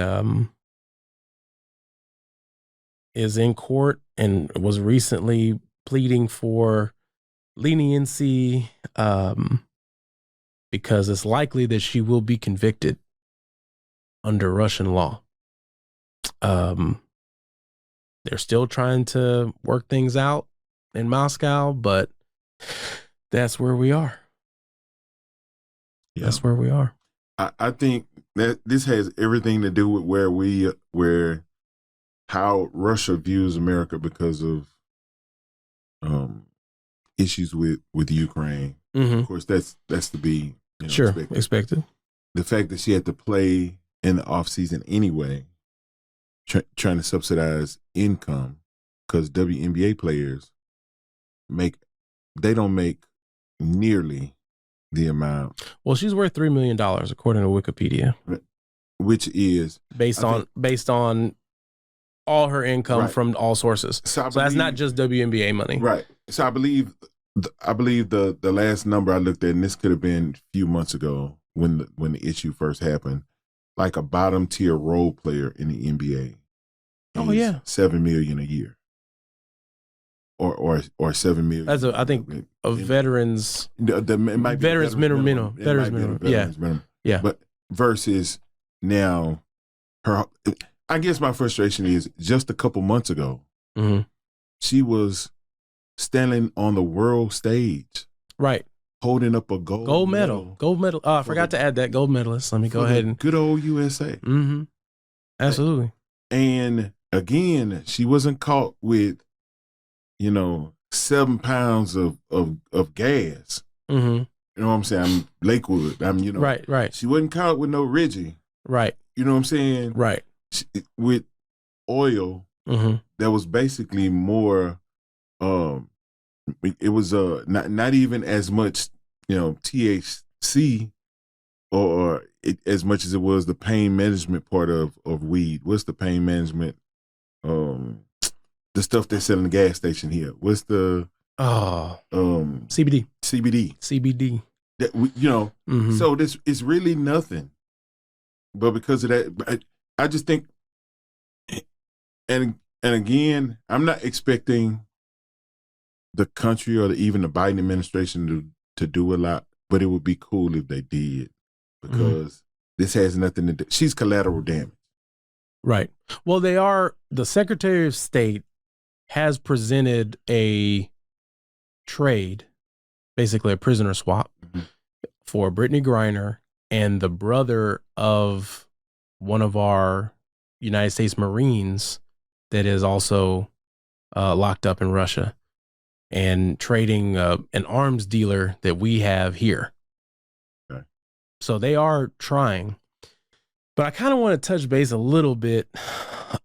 S2: is in court and was recently pleading for leniency because it's likely that she will be convicted under Russian law. They're still trying to work things out in Moscow, but that's where we are. Yeah. That's where we are.
S1: I think that this has everything to do with how Russia views America because of issues with Ukraine.
S2: Mm-hmm.
S1: Of course, that's to be
S2: expected.
S1: The fact that she had to play in the off season anyway, trying to subsidize income, because WNBA players don't make nearly the amount.
S2: Well, she's worth $3 million according to Wikipedia,
S1: which is
S2: based on all her income from all sources. So that's not just WNBA money,
S1: right? So I believe the last number I looked at, and this could have been a few months ago when the issue first happened, like a bottom tier role player in the NBA.
S2: Oh yeah,
S1: $7 million a year, or $7 million.
S2: That's I think a veterans. Veterans minimum. Yeah.
S1: But versus now, her. I guess my frustration is just a couple months ago, she was standing on the world stage,
S2: right,
S1: holding up a gold medal.
S2: Gold medal. Oh, I forgot to add that gold medalist. Let me go ahead and
S1: good old USA.
S2: Mm-hmm. Absolutely.
S1: And again, she wasn't caught with, 7 pounds of gas.
S2: Mm-hmm.
S1: You know what I'm saying? I'm Lakewood.
S2: Right.
S1: She wasn't caught with no Reggie.
S2: Right.
S1: You know what I'm saying?
S2: Right.
S1: With oil that was basically more. It was not even as much THC or as much as it was the pain management part of weed. What's the pain management? The stuff they sell in the gas station here. What's the
S2: CBD.
S1: That So this is really nothing. But because of that, I just think, and again, I'm not expecting the country or even the Biden administration to do a lot, but it would be cool if they did, because this has nothing to do. She's collateral damage.
S2: Right. Well, the Secretary of State has presented a trade, basically a prisoner swap, for Brittany Greiner and the brother of one of our United States Marines that is also locked up in Russia, and trading an arms dealer that we have here.
S1: Okay.
S2: So they are trying. But I kind of want to touch base a little bit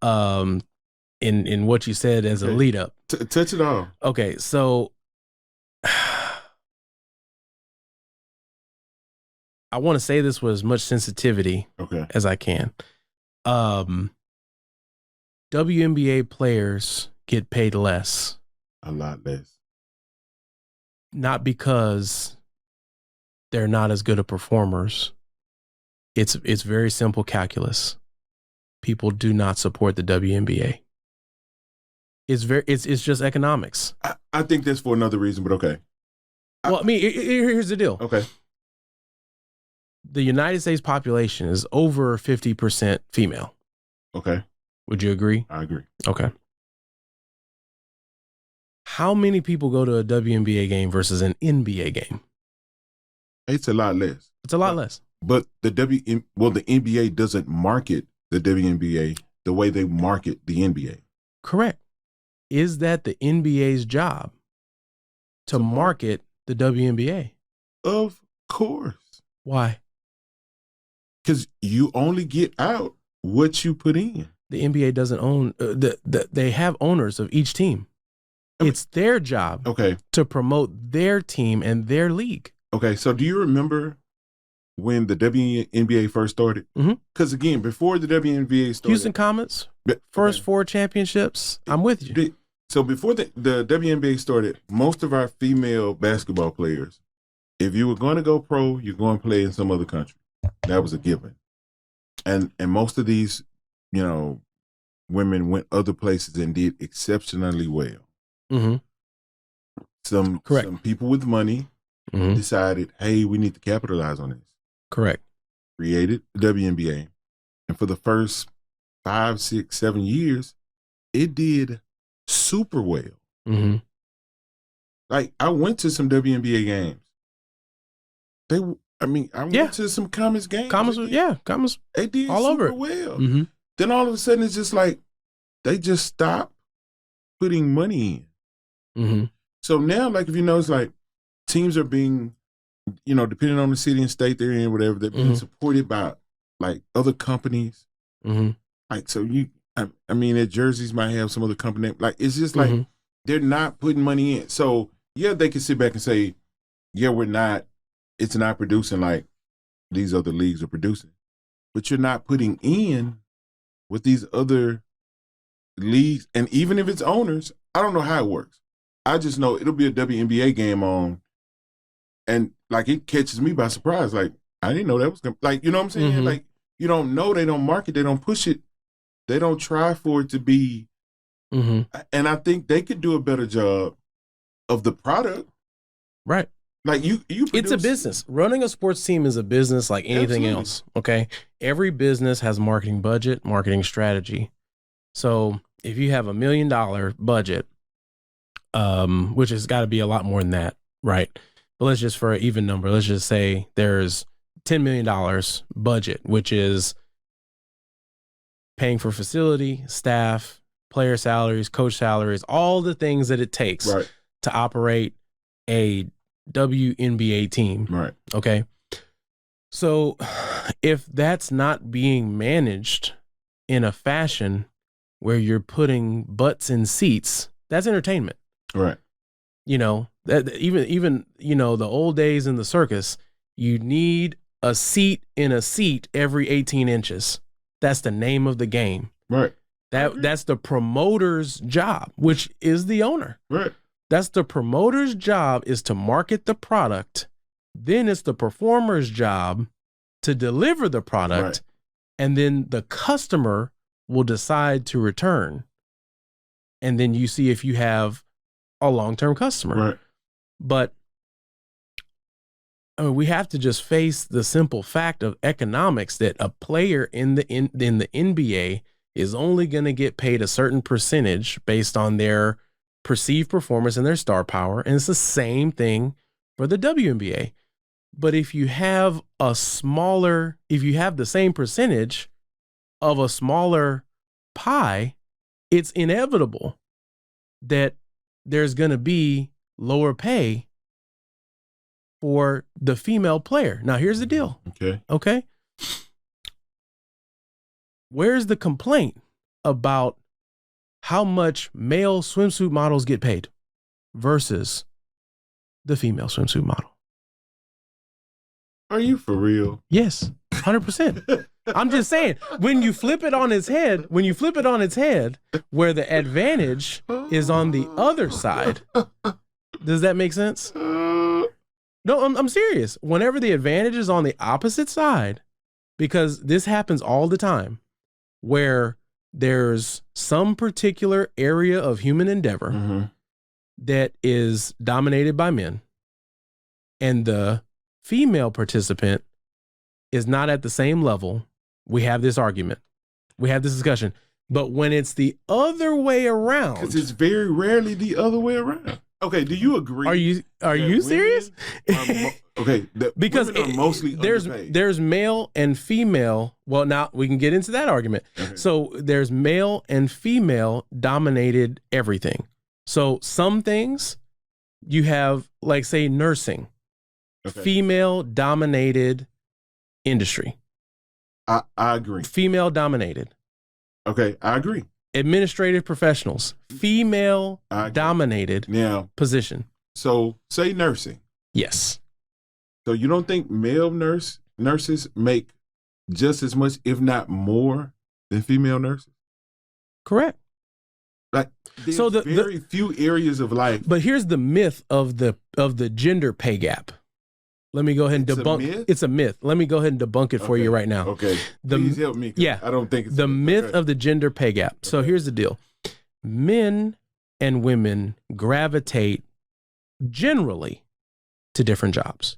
S2: in what you said as a lead up.
S1: Touch it all.
S2: Okay, so I want to say this with as much sensitivity as I can. WNBA players get paid less.
S1: A lot less.
S2: Not because they're not as good of performers. It's very simple calculus. People do not support the WNBA. It's just economics.
S1: I think that's for another reason, but okay.
S2: Well, I mean, here's the deal.
S1: Okay.
S2: The United States population is over 50% female.
S1: Okay.
S2: Would you agree?
S1: I agree.
S2: Okay. How many people go to a WNBA game versus an NBA game?
S1: It's a lot less.
S2: It's a lot less.
S1: But the NBA doesn't market the WNBA the way they market the NBA.
S2: Correct. Is that the NBA's job to market the WNBA?
S1: Of course.
S2: Why?
S1: Because you only get out what you put in.
S2: The NBA doesn't own they have owners of each team. It's their job to promote their team and their league.
S1: Okay, so do you remember when the WNBA first started? Because again, before the WNBA started,
S2: Houston Comets, first 4 championships. I'm with you.
S1: So before the WNBA started, most of our female basketball players, if you were going to go pro, you're going to play in some other country. That was a given. And most of these, women went other places and did exceptionally well. Some people with money decided, hey, we need to capitalize on this.
S2: Correct.
S1: Created the WNBA. And for the first 5, 6, 7 years, it did super well. Like, I went to some WNBA games. I went to some Comets games.
S2: Comets,
S1: they did
S2: all
S1: super
S2: over
S1: well. Then all of a sudden, it's just like they just stopped putting money in. So now, like, if you notice, like, teams are being, depending on the city and state they're in, whatever, they're being supported by, like, other companies. Like, so their jerseys might have some other company. Like, it's just like they're not putting money in. So, yeah, they can sit back and say, yeah, it's not producing like these other leagues are producing. But you're not putting in with these other leagues. And even if it's owners, I don't know how it works. I just know it'll be a WNBA game on, and like it catches me by surprise. Like, I didn't know that was gonna, like, you know what I'm saying? Like, you don't know, they don't market, they don't push it, they don't try for it to be. And I think they could do a better job of the product.
S2: Right.
S1: Like you
S2: it's a business. Running a sports team is a business like anything else. Okay. Every business has marketing budget, marketing strategy. So if you have $1 million budget, which has got to be a lot more than that, right? But let's just, for an even number, let's just say there's $10 million budget, which is paying for facility, staff, player salaries, coach salaries, all the things that it takes to operate a WNBA team.
S1: Right.
S2: Okay. So if that's not being managed in a fashion where you're putting butts in seats, that's entertainment.
S1: Right.
S2: That even the old days in the circus, you need a seat in a seat every 18 inches. That's the name of the game.
S1: Right.
S2: That's the promoter's job, which is the owner.
S1: Right.
S2: That's the promoter's job, is to market the product. Then it's the performer's job to deliver the product.
S1: Right.
S2: And then the customer will decide to return. And then you see if you have a long-term customer.
S1: Right.
S2: But we have to just face the simple fact of economics that a player in the NBA is only going to get paid a certain percentage based on their perceived performance and their star power. And it's the same thing for the WNBA. But if you have the same percentage of a smaller pie, it's inevitable that there's going to be lower pay for the female player. Now, here's the deal. Okay. Where's the complaint about how much male swimsuit models get paid versus the female swimsuit model?
S1: Are you for real?
S2: Yes, 100%. I'm just saying, when you flip it on its head, where the advantage is on the other side, does that make sense? No, I'm serious. Whenever the advantage is on the opposite side, because this happens all the time, where there's some particular area of human endeavor that is dominated by men, and the female participant is not at the same level, we have this argument. We have this discussion. But when it's the other way around.
S1: Because it's very rarely the other way around. Okay, do you agree?
S2: Are you serious?
S1: Okay,
S2: because
S1: women are mostly
S2: there's male and female. Well, now we can get into that argument. Okay. So there's male and female dominated everything. So some things you have, like, say, nursing, female dominated industry.
S1: I agree.
S2: Female dominated.
S1: Okay, I agree.
S2: Administrative professionals, female dominated position.
S1: So say nursing.
S2: Yes.
S1: So you don't think male nurses make just as much, if not more, than female nurses?
S2: Correct.
S1: Like, there's very few areas of life.
S2: But here's the myth of the gender pay gap. Let me go ahead and debunk. It's a myth. Let me go ahead and debunk it for you right now.
S1: Okay. Please help me. Yeah. I don't think it's
S2: the myth of the gender pay gap. So here's the deal. Men and women gravitate generally to different jobs.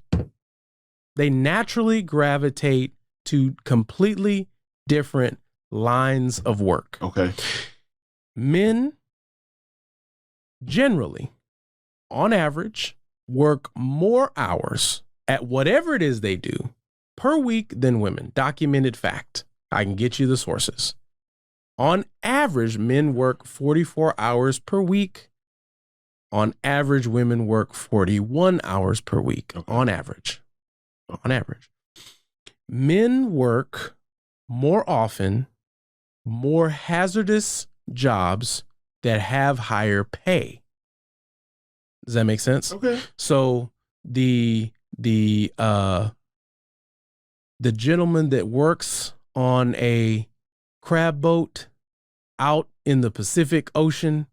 S2: They naturally gravitate to completely different lines of work.
S1: Okay.
S2: Men generally, on average, work more hours at whatever it is they do per week than women. Documented fact. I can get you the sources. On average, men work 44 hours per week. On average, women work 41 hours per week. Okay. On average. On average. Men work more often, more hazardous jobs that have higher pay. Does that make sense?
S1: Okay.
S2: So the gentleman that works on a crab boat out in the Pacific Ocean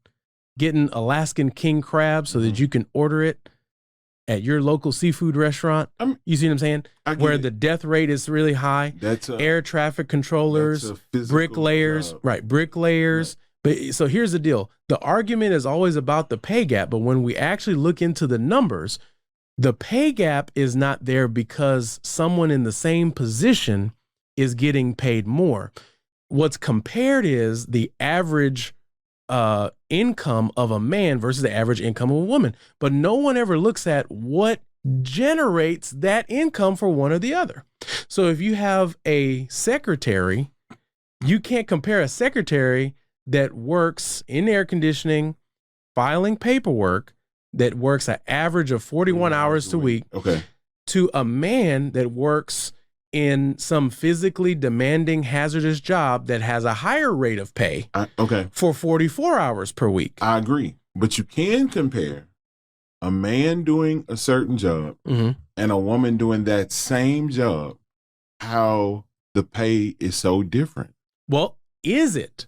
S2: getting Alaskan king crab so that you can order it at your local seafood restaurant. You see what I'm saying? Where the death rate is really high.
S1: That's
S2: air traffic controllers, bricklayers, bricklayers. But so here's the deal. The argument is always about the pay gap, but when we actually look into the numbers, the pay gap is not there because someone in the same position is getting paid more. What's compared is the average income of a man versus the average income of a woman. But no one ever looks at what generates that income for one or the other. So if you have a secretary, you can't compare a secretary that works in air conditioning, filing paperwork, that works an average of 41 hours a week, to a man that works in some physically demanding, hazardous job that has a higher rate of pay for 44 hours per week.
S1: I agree. But you can compare a man doing a certain job and a woman doing that same job, how the pay is so different.
S2: Well, is it?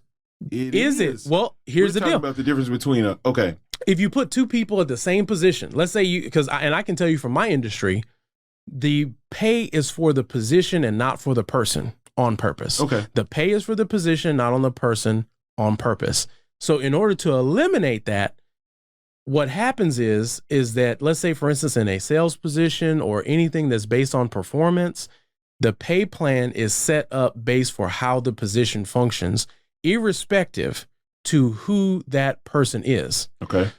S2: Is it? Well, here's the deal.
S1: About the difference between
S2: if you put two people at the same position, let's say I can tell you from my industry, the pay is for the position and not for the person on purpose. The pay is for the position, not on the person on purpose. So in order to eliminate that, what happens is that, let's say, for instance, in a sales position or anything that's based on performance, the pay plan is set up based for how the position functions, irrespective to who that person is.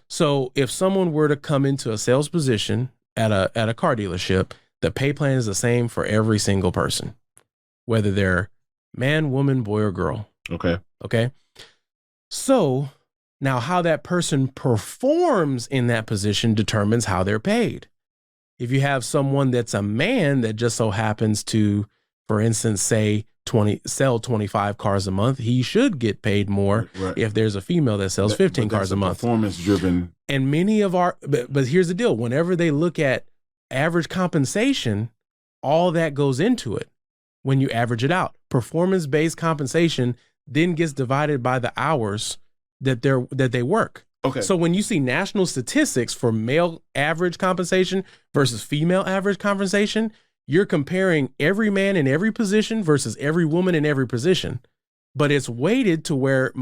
S2: So if someone were to come into a sales position at a car dealership, the pay plan is the same for every single person, whether they're man, woman, boy, or girl. Okay. So now how that person performs in that position determines how they're paid. If you have someone that's a man that just so happens to, for instance, say sell 25 cars a month, he should get paid more.
S1: Right.
S2: If there's a female that sells 15 cars a month.
S1: Performance driven.
S2: And many of but here's the deal. Whenever they look at average compensation, all that goes into it. When you average it out, performance-based compensation then gets divided by the hours that they work.
S1: Okay.
S2: So when you see national statistics for male average compensation versus female average compensation, you're comparing every man in every position versus every woman in every position. But it's weighted to where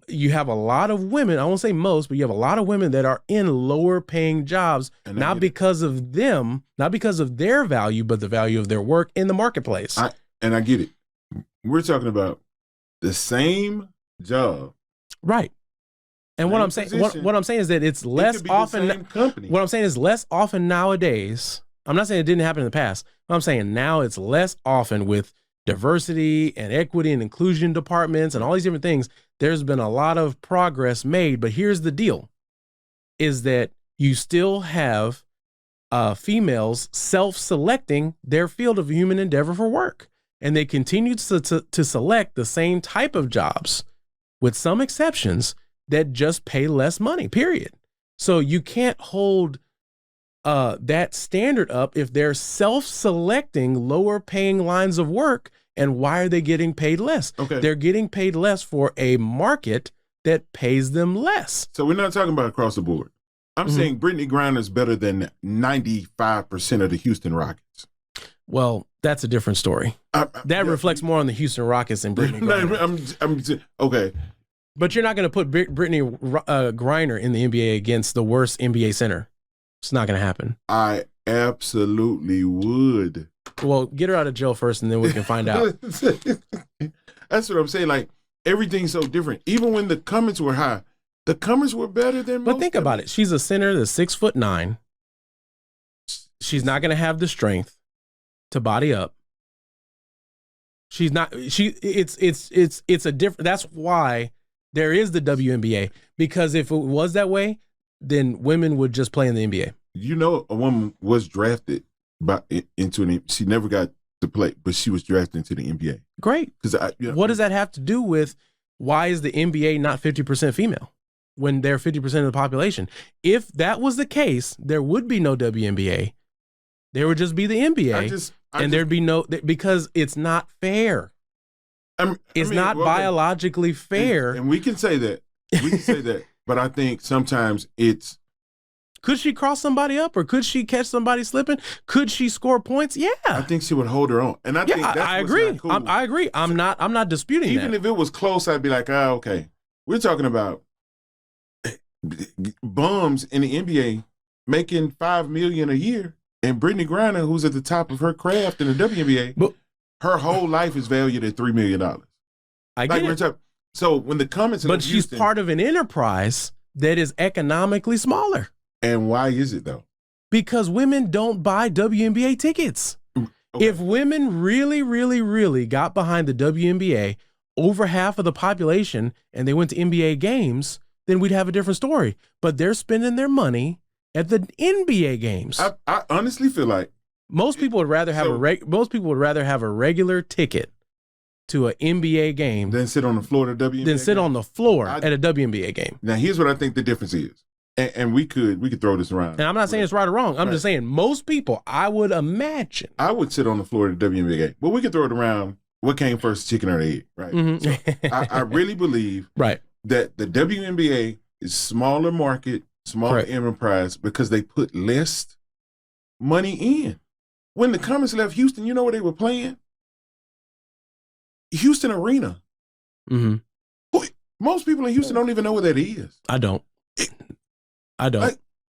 S2: you have a lot of women, I won't say most, but you have a lot of women that are in lower paying jobs, not because of them, not because of their value, but the value of their work in the marketplace.
S1: I get it. We're talking about the same job.
S2: Right. And what I'm saying is that it's less often. What I'm saying is less often nowadays. I'm not saying it didn't happen in the past. I'm saying now it's less often with diversity and equity and inclusion departments and all these different things. There's been a lot of progress made, but here's the deal, is that you still have females self-selecting their field of human endeavor for work. And they continue to select the same type of jobs, with some exceptions, that just pay less money, period. So you can't hold that standard up if they're self-selecting lower paying lines of work. And why are they getting paid less?
S1: Okay. They're
S2: getting paid less for a market that pays them less.
S1: So we're not talking about across the board. I'm saying Brittney Griner is better than 95% of the Houston Rockets.
S2: Well, that's a different story. That reflects more on the Houston Rockets than Brittney Griner.
S1: Okay.
S2: But you're not going to put Brittney Griner in the NBA against the worst NBA center. It's not going to happen.
S1: I absolutely would.
S2: Well, get her out of jail first, and then we can find out.
S1: That's what I'm saying. Like, everything's so different. Even when the comments were high, the comments were better than most.
S2: But think about it. She's a center that's 6'9". She's not going to have the strength to body up. She's not. It's a different. That's why there is the WNBA, because if it was that way, then women would just play in the NBA.
S1: You know, a woman was drafted she never got to play, but she was drafted into the NBA.
S2: Great. What does that have to do with why is the NBA not 50% female when they're 50% of the population? If that was the case, there would be no WNBA. There would just be the NBA, there'd be no, because it's not fair. It's not biologically fair.
S1: And we can say that. We can say that. But I think sometimes it's.
S2: Could she cross somebody up, or could she catch somebody slipping? Could she score points? Yeah. I
S1: think she would hold her own. And I think that's
S2: I agree. Cool. I agree. I'm not disputing
S1: Even if it was close, I'd be like, okay. We're talking about bums in the NBA making $5 million a year, and Brittney Griner, who's at the top of her craft in the WNBA, her whole life is valued at $3 million.
S2: I get it.
S1: So when the comments,
S2: but she's part of an enterprise that is economically smaller.
S1: And why is it though?
S2: Because women don't buy WNBA tickets. Okay. If women really, really, really got behind the WNBA, over half of the population, and they went to NBA games, then we'd have a different story. But they're spending their money at the NBA games.
S1: I honestly feel like
S2: most people would rather have a regular ticket to an NBA game
S1: than sit on the floor at a WNBA
S2: than sit
S1: game.
S2: on the floor at a WNBA game.
S1: Now, here's what I think the difference is. And we could throw this around.
S2: And I'm not saying it's right or wrong. I'm just saying most people, I would imagine.
S1: I would sit on the floor at the WNBA game. But we could throw it around. What came first, chicken or the egg, right? Mm-hmm. So I really believe that the WNBA is smaller market, smaller enterprise, because they put less money in. When the Comets left Houston, you know where they were playing? Houston Arena. Mm-hmm. Most people in Houston don't even know where that is.
S2: I don't.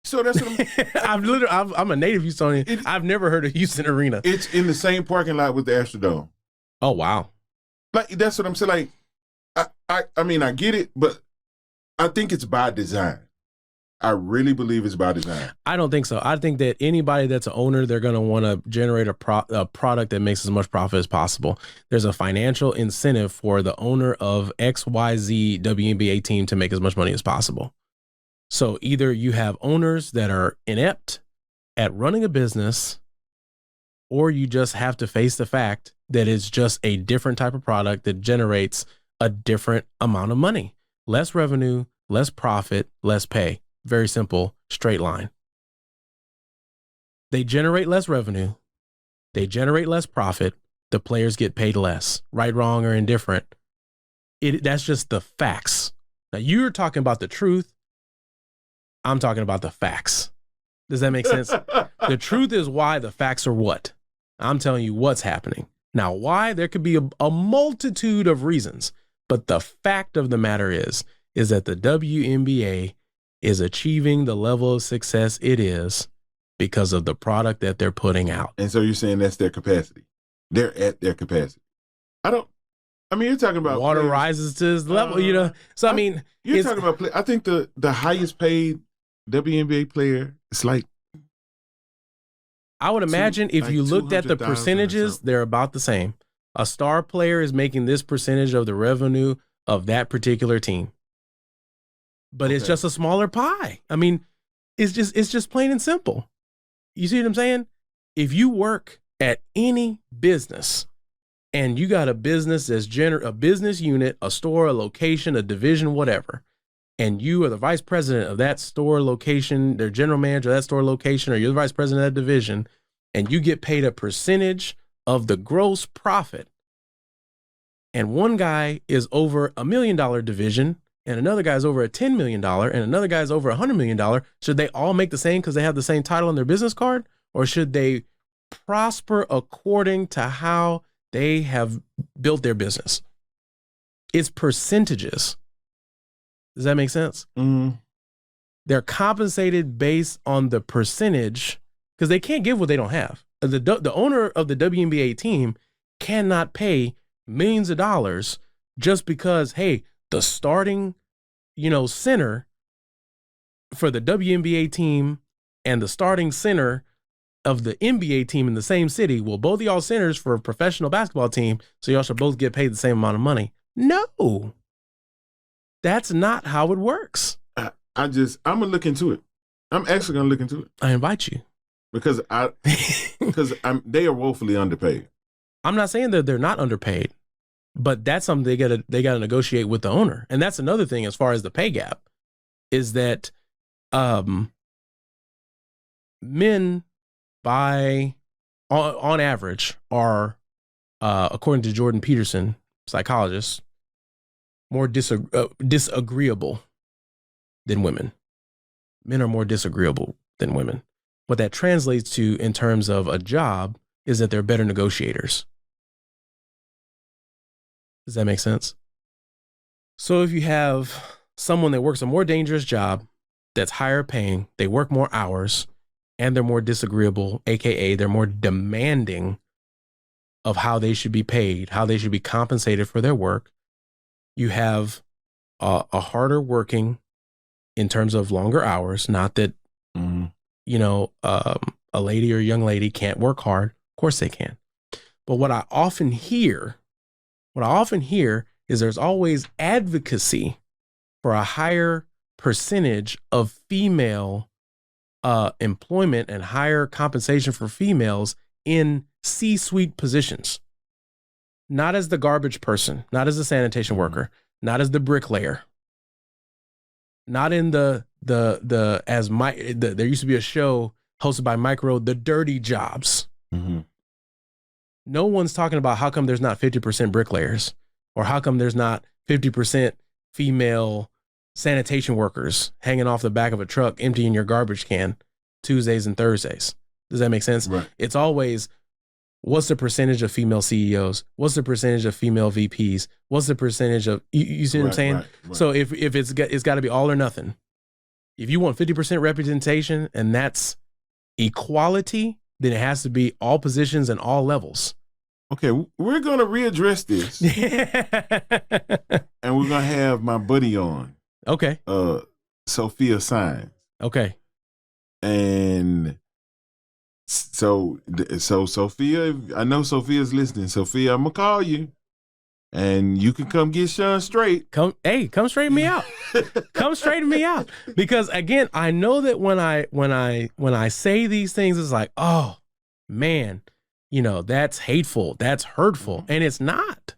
S1: So that's what
S2: I'm a native Houstonian. I've never heard of Houston Arena.
S1: It's in the same parking lot with the Astrodome.
S2: Oh, wow.
S1: Like, that's what I'm saying. Like, I mean, I get it, but I think it's by design. I really believe it's by design.
S2: I don't think so. I think that anybody that's an owner, they're going to want to generate a product that makes as much profit as possible. There's a financial incentive for the owner of XYZ WNBA team to make as much money as possible. So either you have owners that are inept at running a business, or you just have to face the fact that it's just a different type of product that generates a different amount of money. Less revenue, less profit, less pay. Very simple, straight line. They generate less revenue. They generate less profit. The players get paid less. Right, wrong, or indifferent. That's just the facts. Now, you're talking about the truth. I'm talking about the facts. Does that make sense? The truth is why, the facts are what? I'm telling you what's happening. Now, why? There could be a multitude of reasons, but the fact of the matter is that the WNBA is achieving the level of success it is because of the product that they're putting out.
S1: And so you're saying that's their capacity. They're at their capacity. You're talking about
S2: water
S1: players.
S2: Rises to this level, So,
S1: you're talking about I think the highest paid WNBA player, it's like,
S2: I would imagine if you looked at the percentages, they're about the same. A star player is making this percentage of the revenue of that particular team. But It's just a smaller pie. It's just plain and simple. You see what I'm saying? If you work at any business and you got a business that's a business unit, a store, a location, a division, whatever, and you are the vice president of that store location, their general manager of that store location, or you're the vice president of that division, and you get paid a percentage of the gross profit, and one guy is over $1 million division, and another guy's over a $10 million, and another guy's over $100 million, should they all make the same because they have the same title on their business card? Or should they prosper according to how they have built their business? It's percentages. Does that make sense?
S1: Mm-hmm.
S2: They're compensated based on the percentage because they can't give what they don't have. The owner of the WNBA team cannot pay millions of dollars just because, hey, the starting, center for the WNBA team and the starting center of the NBA team in the same city. Well, both of y'all centers for a professional basketball team, so y'all should both get paid the same amount of money. No. That's not how it works.
S1: I'm gonna look into it. I'm actually gonna look into it.
S2: I invite you
S1: because they are woefully underpaid.
S2: I'm not saying that they're not underpaid, but that's something they gotta negotiate with the owner. And that's another thing as far as the pay gap is that men on average are according to Jordan Peterson, psychologist, more disagreeable than women. Men are more disagreeable than women. What that translates to in terms of a job is that they're better negotiators. Does that make sense? So if you have someone that works a more dangerous job that's higher paying, they work more hours, and they're more disagreeable, aka they're more demanding of how they should be paid, how they should be compensated for their work. You have a harder working in terms of longer hours. Not that, a lady or a young lady can't work hard. Of course they can. But what I often hear is there's always advocacy for a higher percentage of female employment and higher compensation for females in C-suite positions. Not as the garbage person, not as the sanitation worker, not as the bricklayer, not in there used to be a show hosted by Mike Rowe, The Dirty Jobs.
S1: Mm-hmm.
S2: No one's talking about how come there's not 50% bricklayers or how come there's not 50% female sanitation workers hanging off the back of a truck emptying your garbage can Tuesdays and Thursdays. Does that make sense?
S1: Right.
S2: It's always, what's the percentage of female CEOs? What's the percentage of female VPs? What's the percentage of, you see what I'm saying?
S1: Right.
S2: So if it's got to be all or nothing. If you want 50% representation and that's equality, then it has to be all positions and all levels.
S1: Okay, we're going to readdress this. And we're going to have my buddy on.
S2: Okay.
S1: Sophia Signs.
S2: Okay.
S1: And so Sophia, I know Sophia's listening. Sophia, I'm going to call you. And you can come get Sean straight.
S2: Come straighten me out. Come straighten me out. Because again, I know that when I say these things, it's like, oh man, that's hateful, that's hurtful. And it's not.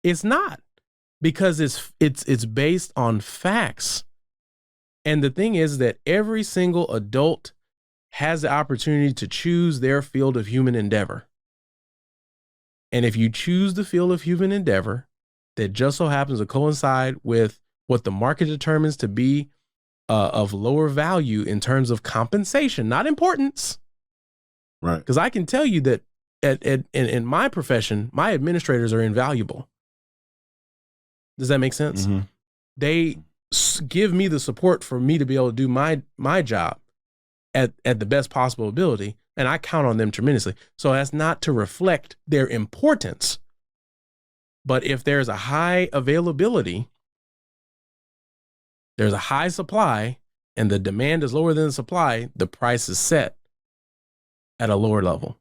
S2: It's not. Because it's based on facts. And the thing is that every single adult has the opportunity to choose their field of human endeavor. And if you choose the field of human endeavor that just so happens to coincide with what the market determines to be of lower value in terms of compensation, not importance.
S1: Right.
S2: Because I can tell you that in my profession, my administrators are invaluable. Does that make sense?
S1: Mm-hmm.
S2: They give me the support for me to be able to do my job at the best possible ability. And I count on them tremendously. So that's not to reflect their importance. But if there's a high availability, there's a high supply, and the demand is lower than the supply, the price is set at a lower level.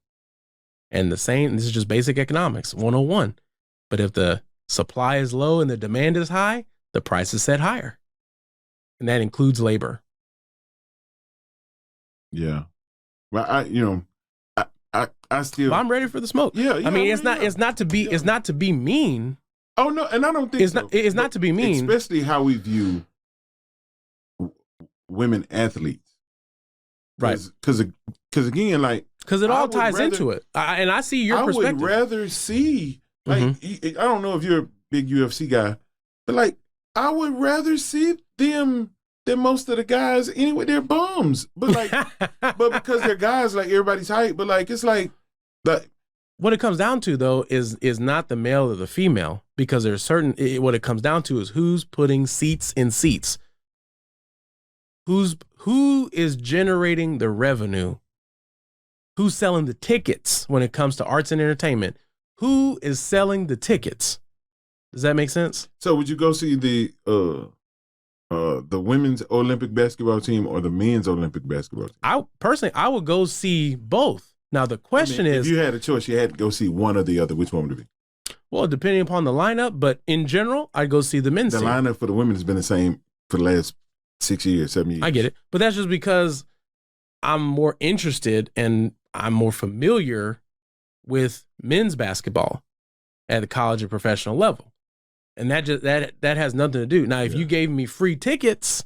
S2: And this is just basic economics, 101. But if the supply is low and the demand is high, the price is set higher. And that includes labor.
S1: Yeah. Well, I still.
S2: Well, I'm ready for the smoke.
S1: Yeah.
S2: I mean, it's not to be mean.
S1: Oh no, and I don't think
S2: it's not to be mean.
S1: Especially how we view women athletes,
S2: right?
S1: Because again, like,
S2: because it all ties into it. And I see your perspective.
S1: I would rather see, like, I don't know if you're a big UFC guy, but like, I would rather see them than most of the guys. Anyway, they're bums, but like, but because they're guys, like, everybody's hype. But like, it's like,
S2: what it comes down to though is not the male or the female, because there's what it comes down to is who's putting seats in seats. Who is generating the revenue? Who's selling the tickets when it comes to arts and entertainment? Who is selling the tickets? Does that make sense?
S1: So would you go see the women's Olympic basketball team or the men's Olympic basketball team?
S2: I would go see both. Now the question is,
S1: if you had a choice, you had to go see one or the other. Which one would it be?
S2: Well, depending upon the lineup, but in general, I'd go see the men's team.
S1: The lineup for the women has been the same for the last 6 years, 7 years.
S2: I get it, but that's just because I'm more interested and I'm more familiar with men's basketball at the college and professional level. And that has nothing to do. Now, if you gave me free tickets,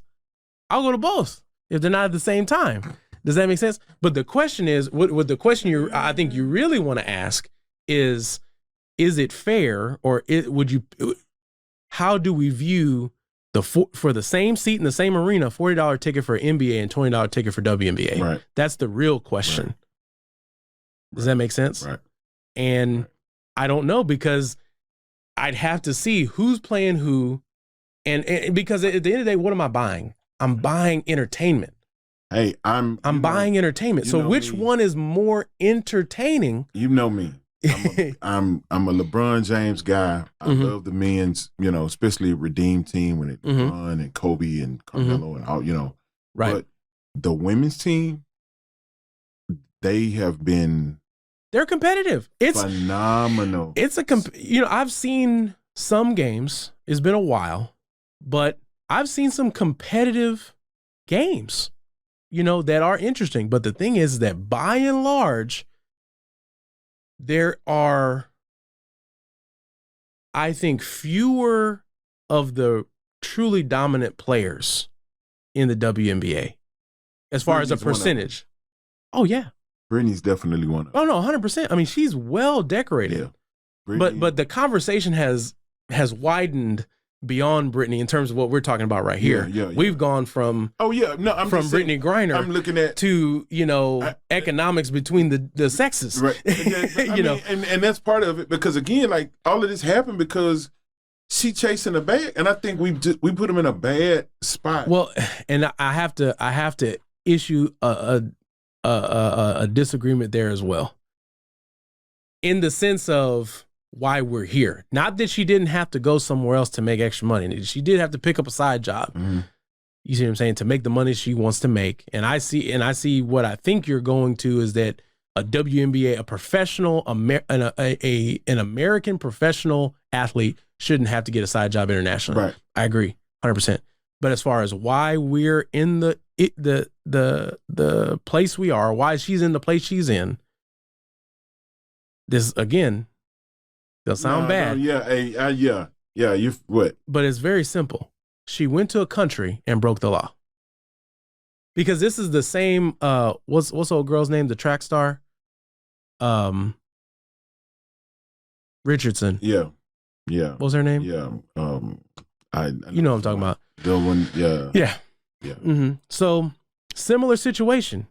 S2: I'll go to both if they're not at the same time. Does that make sense? But the question is, what the question I think you really want to ask is it fair, or how do we view for the same seat in the same arena, $40 ticket for NBA and $20 ticket for WNBA?
S1: Right.
S2: That's the real question. Right. Does that make sense?
S1: Right.
S2: And I don't know, because I'd have to see who's playing who, and because at the end of the day, what am I buying? I'm buying entertainment.
S1: Hey, I'm
S2: buying entertainment. So which one is more entertaining?
S1: You know me. I'm a LeBron James guy. I love the men's, especially Redeem team when it LeBron and Kobe and Carmelo and all,
S2: Right.
S1: But the women's team, they have been.
S2: They're competitive. It's
S1: phenomenal.
S2: It's I've seen some games. It's been a while, but I've seen some competitive games, that are interesting. But the thing is that by and large, there are, I think, fewer of the truly dominant players in the WNBA as far as a percentage. Oh, yeah.
S1: Brittany's definitely one of them.
S2: Oh, no, 100%. I mean, she's well decorated. Yeah. But the conversation has widened beyond Brittany in terms of what we're talking about right here.
S1: Yeah.
S2: We've gone from Brittany Griner
S1: I'm looking at
S2: to economics between the sexes.
S1: Right. And that's part of it, because again, like, all of this happened because she chasing a bag, and I think we put him in a bad spot.
S2: Well, and I have to issue a disagreement there as well, in the sense of why we're here. Not that she didn't have to go somewhere else to make extra money. She did have to pick up a side job. Mm-hmm. You see what I'm saying? To make the money she wants to make. And I see what I think you're going to is that a WNBA, a professional, an American professional athlete shouldn't have to get a side job internationally.
S1: Right.
S2: I agree 100%. But as far as why we're in the place we are, why she's in the place she's in, this again, they'll sound bad.
S1: Yeah. You what?
S2: But it's very simple. She went to a country and broke the law. Because this is the same. What's the old girl's name? The track star, Richardson.
S1: Yeah.
S2: What was her name?
S1: Yeah. I
S2: you know what I'm talking about.
S1: The one. Yeah.
S2: Yeah.
S1: Yeah.
S2: Mm-hmm. So similar situation.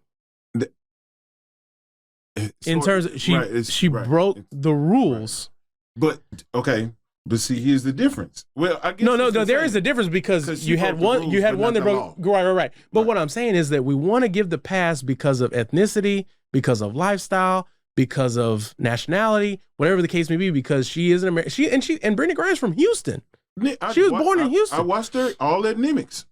S2: In terms of she broke the rules.
S1: Right. But okay. But see, here's the difference. Well, I guess
S2: no. There is a difference because you had one that broke. Right. But what I'm saying is that we want to give the pass because of ethnicity, because of lifestyle, because of nationality, whatever the case may be. Because she is an American. And Brittney Griner's from Houston. She was born in Houston.
S1: I watched her all at Nimitz.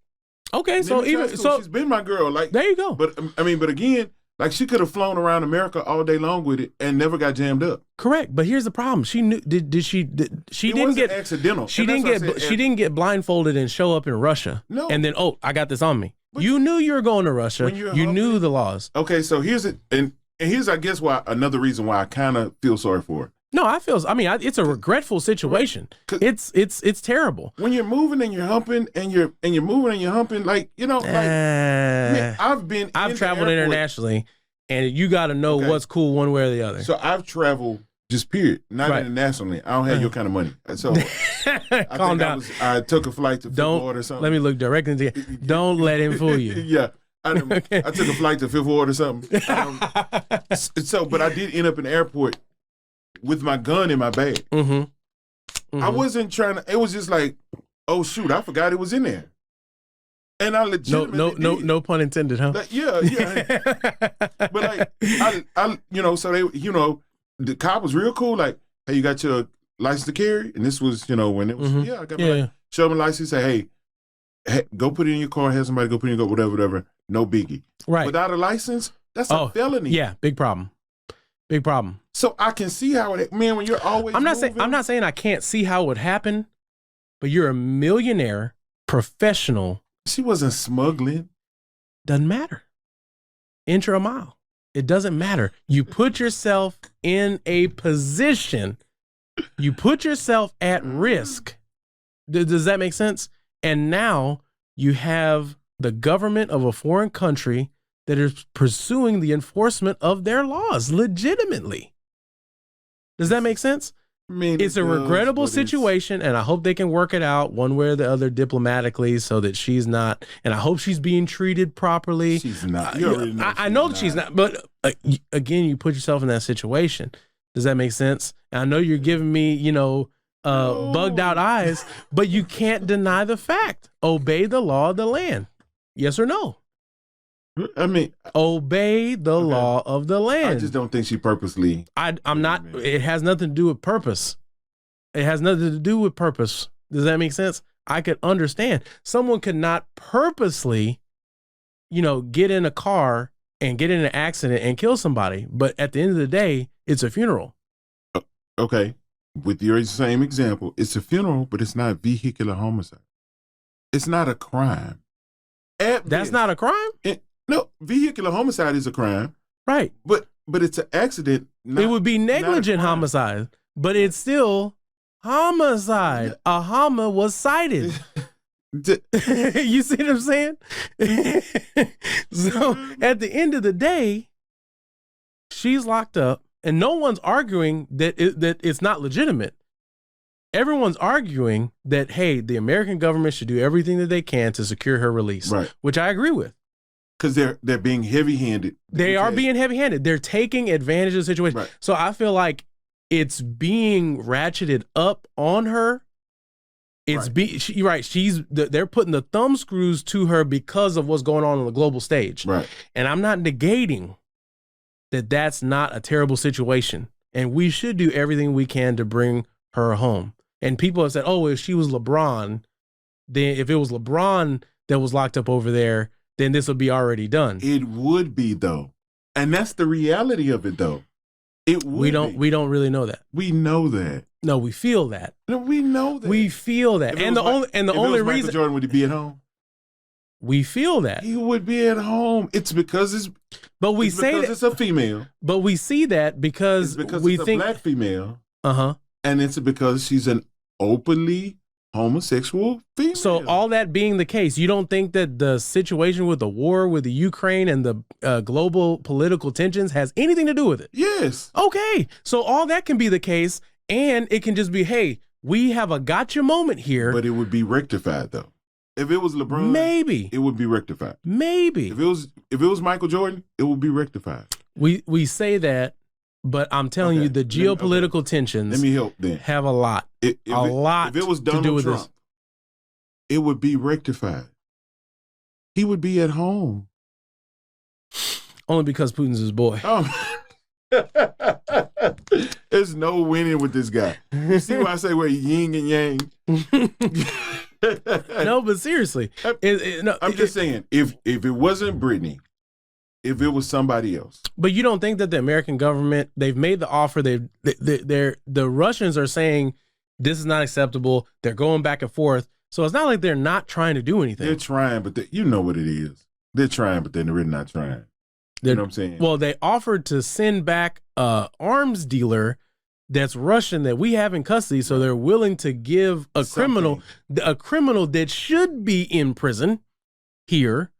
S2: Okay,
S1: Nimitz so she's been my girl. Like
S2: there you go.
S1: But again. Like she could have flown around America all day long with it and never got jammed up.
S2: Correct, but here's the problem: she knew. She didn't get
S1: accidental.
S2: She didn't get blindfolded and show up in Russia.
S1: No,
S2: and then I got this on me. But you knew you were going to Russia. You knew the laws.
S1: Okay, so here's it, and here's I guess why another reason why I kind of feel sorry for her.
S2: No, it's a regretful situation. It's terrible.
S1: When you're moving and you're humping and you're moving and you're humping, like, you know, like I've
S2: traveled internationally and you got to know what's cool one way or the other.
S1: So I've traveled just period, not internationally. I don't have your kind of money. So
S2: calm down.
S1: I took a flight to Fifth Ward or something.
S2: Let me look directly into you. Don't let him fool you.
S1: Yeah. I took a flight to Fifth Ward or something. But I did end up in the airport with my gun in my bag. Mm-hmm. Mm-hmm. I wasn't trying to. It was just like, oh shoot, I forgot it was in there, and I legitimately
S2: no pun intended, huh?
S1: Like, yeah. But like, I so they, the cop was real cool. Like, hey, you got your license to carry? And this was, when it was, I got my show my license. Say, hey, go put it in your car. Have somebody go put it in your car. Whatever. No biggie.
S2: Right.
S1: Without a license, that's a felony.
S2: Yeah, big problem. Big problem.
S1: So I can see how it, man, when you're always
S2: I'm not saying I can't see how it would happen, but you're a millionaire, professional.
S1: She wasn't smuggling.
S2: Doesn't matter. Inch or a mile. It doesn't matter. You put yourself in a position. You put yourself at risk. Does that make sense? And now you have the government of a foreign country that is pursuing the enforcement of their laws legitimately. Does that make sense?
S1: I mean,
S2: it's a regrettable situation, and I hope they can work it out one way or the other diplomatically so that she's not, and I hope she's being treated properly.
S1: She's not.
S2: I know that she's not, but again, you put yourself in that situation. Does that make sense? And I know you're giving me, bugged out eyes, but you can't deny the fact. Obey the law of the land. Yes or no?
S1: I mean,
S2: obey the law of the land.
S1: I just don't think she purposely.
S2: I'm not. It has nothing to do with purpose. It has nothing to do with purpose. Does that make sense? I could understand. Someone could not purposely, get in a car and get in an accident and kill somebody. But at the end of the day, it's a funeral.
S1: Okay. With your same example, it's a funeral, but it's not vehicular homicide. It's not a crime.
S2: That's not a crime?
S1: No, vehicular homicide is a crime.
S2: Right.
S1: But it's an accident.
S2: It would be negligent homicide, but it's still homicide. A homma was cited. You see what I'm saying? So at the end of the day, she's locked up and no one's arguing that it's not legitimate. Everyone's arguing that, hey, the American government should do everything that they can to secure her release,
S1: right? Which
S2: I agree with.
S1: Because they're being heavy-handed.
S2: They are being heavy-handed. They're taking advantage of the situation. Right. So I feel like it's being ratcheted up on her. It's they're putting the thumb screws to her because of what's going on the global stage.
S1: Right.
S2: And I'm not negating that that's not a terrible situation. And we should do everything we can to bring her home. And people have said, oh, if she was LeBron, then if it was LeBron that was locked up over there, then this will be already done.
S1: It would be, though. And that's the reality of it, though. It would
S2: We don't really know that.
S1: We know that.
S2: No, we feel that.
S1: No, we know that.
S2: We feel that. And the only reason
S1: Michael Jordan, would he be at home?
S2: We feel that.
S1: He would be at home. It's because it's a female.
S2: But we see that because we
S1: it's
S2: think
S1: a black female.
S2: Uh-huh.
S1: And it's because she's an openly homosexual female.
S2: So all that being the case, you don't think that the situation with the war with the Ukraine and the global political tensions has anything to do with it?
S1: Yes.
S2: Okay. So all that can be the case, and it can just be, hey, we have a gotcha moment here.
S1: But it would be rectified, though. If it was LeBron,
S2: maybe
S1: it would be rectified.
S2: Maybe.
S1: If it was Michael Jordan, it would be rectified.
S2: We say that, but I'm telling you, the geopolitical tensions
S1: Let me help then.
S2: have a lot. If it was Donald to do Trump,
S1: it would be rectified. He would be at home.
S2: Only because Putin's his boy.
S1: There's no winning with this guy. You see why I say we're yin and yang?
S2: No, but seriously.
S1: I'm just saying, if it wasn't Brittany, if it was somebody else.
S2: But you don't think that the American government, they've made the offer, the Russians are saying this is not acceptable. They're going back and forth. So it's not like they're not trying to do anything.
S1: They're trying, but you know what it is. They're trying, but they're really not trying. You know what I'm saying?
S2: Well, they offered to send back a arms dealer that's Russian that we have in custody, so they're willing to give a criminal that should be in prison here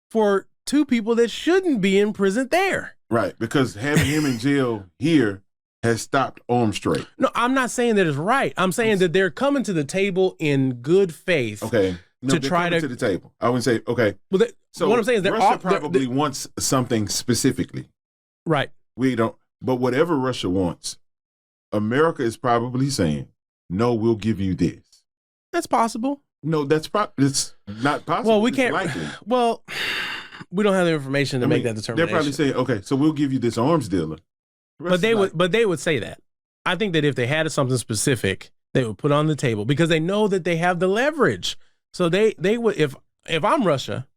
S2: for two people that shouldn't be in prison there.
S1: Right, because having him in jail here has stopped arms trade.
S2: No, I'm not saying that it's right. I'm saying that they're coming to the table in good faith.
S1: Okay. No, to try to the table. I would say, okay.
S2: Well, so what I'm saying is
S1: Russia probably wants something specifically.
S2: Right.
S1: We don't, but whatever Russia wants, America is probably saying, no, we'll give you this.
S2: That's possible.
S1: No, it's not possible.
S2: Well, we
S1: it's
S2: can't.
S1: Likely.
S2: Well, we don't have the information to make that determination.
S1: They're probably saying, okay, so we'll give you this arms dealer.
S2: But they would say that. I think that if they had something specific, they would put on the table because they know that they have the leverage. So they would, if I'm Russia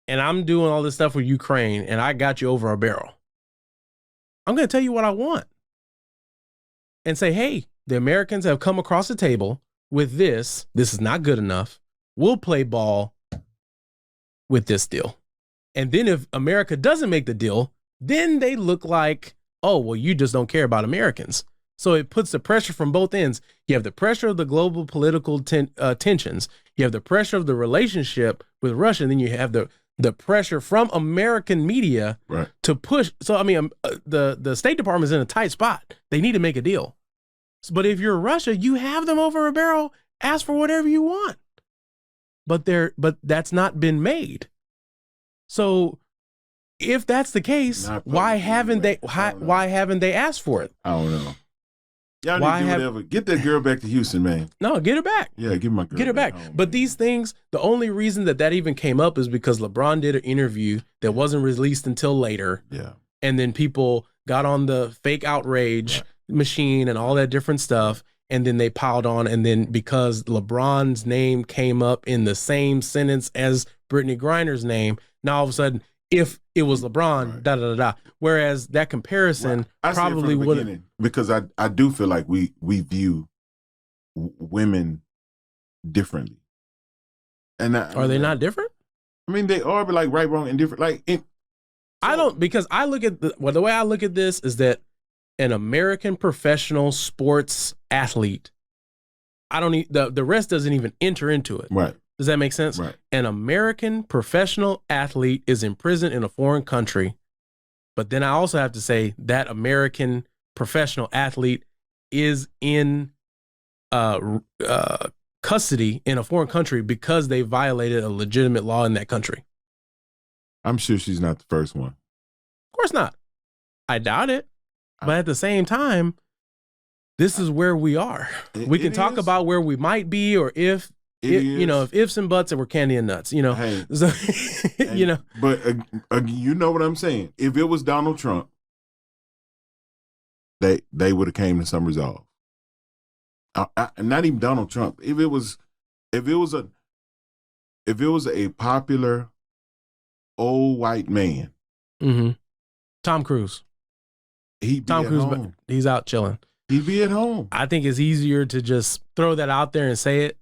S2: and I'm doing all this stuff with Ukraine and I got you over a barrel, I'm going to tell you what I want and say, hey, the Americans have come across the table with this. This is not good enough. We'll play ball with this deal. And then if America doesn't make the deal, then they look like, oh, well, you just don't care about Americans. So it puts the pressure from both ends. You have the pressure of the global political tensions. You have the pressure of the relationship with Russia. And then you have the pressure from American media to push. So, I mean, the State Department is in a tight spot. They need to make a deal. But if you're Russia, you have them over a barrel. Ask for whatever you want. But that's not been made. So if that's the case, why haven't they asked for it?
S1: I don't know. Y'all need to do whatever. Get that girl back to Houston, man.
S2: No, get her back.
S1: Yeah, get my girl.
S2: Get her back.
S1: Home,
S2: but these things, the only reason that even came up is because LeBron did an interview that wasn't released until later.
S1: Yeah.
S2: And then people got on the fake outrage machine and all that different stuff. And then they piled on. And then because LeBron's name came up in the same sentence as Brittany Griner's name, now all of a sudden, if it was LeBron, Whereas that comparison probably wouldn't.
S1: Because I do feel like we view women differently. And
S2: are they not different?
S1: I mean, they are, but like right, wrong, and different.
S2: Because I look at the way I look at this is that an American professional sports athlete, the rest doesn't even enter into it.
S1: Right.
S2: Does that make sense?
S1: Right.
S2: An American professional athlete is in prison in a foreign country. But then I also have to say that American professional athlete is in custody in a foreign country because they violated a legitimate law in that country.
S1: I'm sure she's not the first one.
S2: Of course not. I doubt it. But at the same time, this is where we are. We can talk about where we might be or if ifs and buts, and we're candy and nuts,
S1: Hey,
S2: so,
S1: But you know what I'm saying? If it was Donald Trump, they would have came to some resolve. Not even Donald Trump. If it was a popular old white man,
S2: Tom Cruise.
S1: He'd be
S2: Tom
S1: at
S2: Cruise,
S1: home.
S2: he's out chilling.
S1: He'd be at home.
S2: I think it's easier to just throw that out there and say it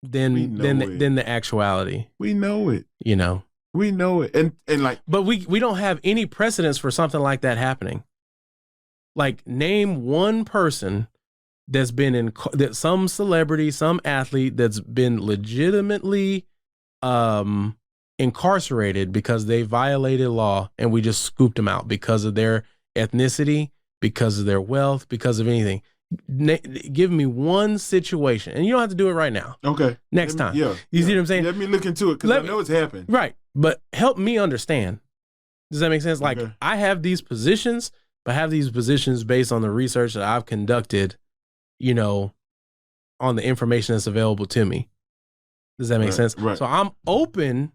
S2: than the actuality.
S1: We know it.
S2: You know.
S1: We know it. And like,
S2: but we don't have any precedence for something like that happening. Like, name one person that's been that some celebrity, some athlete that's been legitimately incarcerated because they violated law, and we just scooped them out because of their ethnicity, because of their wealth, because of anything. Give me one situation, and you don't have to do it right now.
S1: Okay.
S2: Next time.
S1: Yeah.
S2: You see what I'm saying?
S1: Let me look into it, because I know it's happened.
S2: Right. But help me understand. Does that make sense? Like, I have these positions, but I have these positions based on the research that I've conducted, you know, on the information that's available to me. Does that make sense?
S1: Right.
S2: So I'm open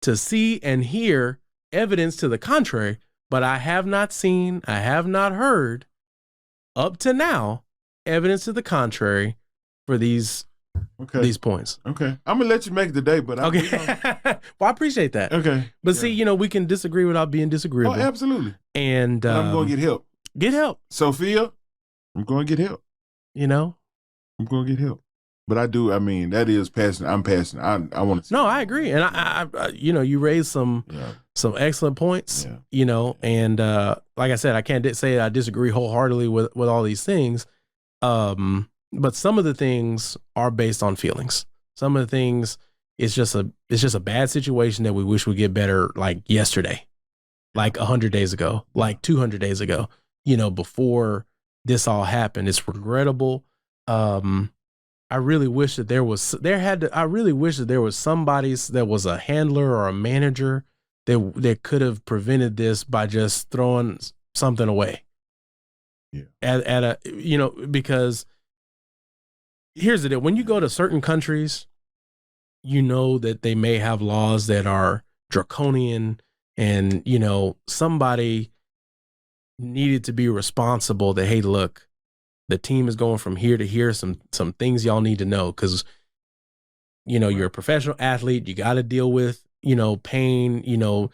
S2: to see and hear evidence to the contrary, but I have not seen, I have not heard up to now evidence to the contrary for these points.
S1: Okay. I'm going to let you make it today, but
S2: okay. Well, I appreciate that.
S1: Okay.
S2: But see, you know, we can disagree without being disagreeable.
S1: Oh, absolutely.
S2: And
S1: I'm going to get help.
S2: Get help.
S1: Sophia, I'm going to get help.
S2: You know?
S1: I'm going to get help. But I do, I mean, that is passionate. I'm passionate. I want to.
S2: No, I agree. And I you know, you raised some excellent points, you know, and like I said, I can't say I disagree wholeheartedly with all these things. But some of the things are based on feelings. Some of the things, it's just a bad situation that we wish would get better, like yesterday, like 100 days ago, like 200 days ago, you know, before this all happened. It's regrettable. I really wish that there was somebody that was a handler or a manager that could have prevented this by just throwing something away.
S1: Yeah.
S2: At a, you know, because here's the deal. When you go to certain countries, you know that they may have laws that are draconian, and, you know, somebody needed to be responsible that, hey, look, the team is going from here to here. Some things y'all need to know, because, you know, you're a professional athlete. You got to deal with, you know, pain. You know,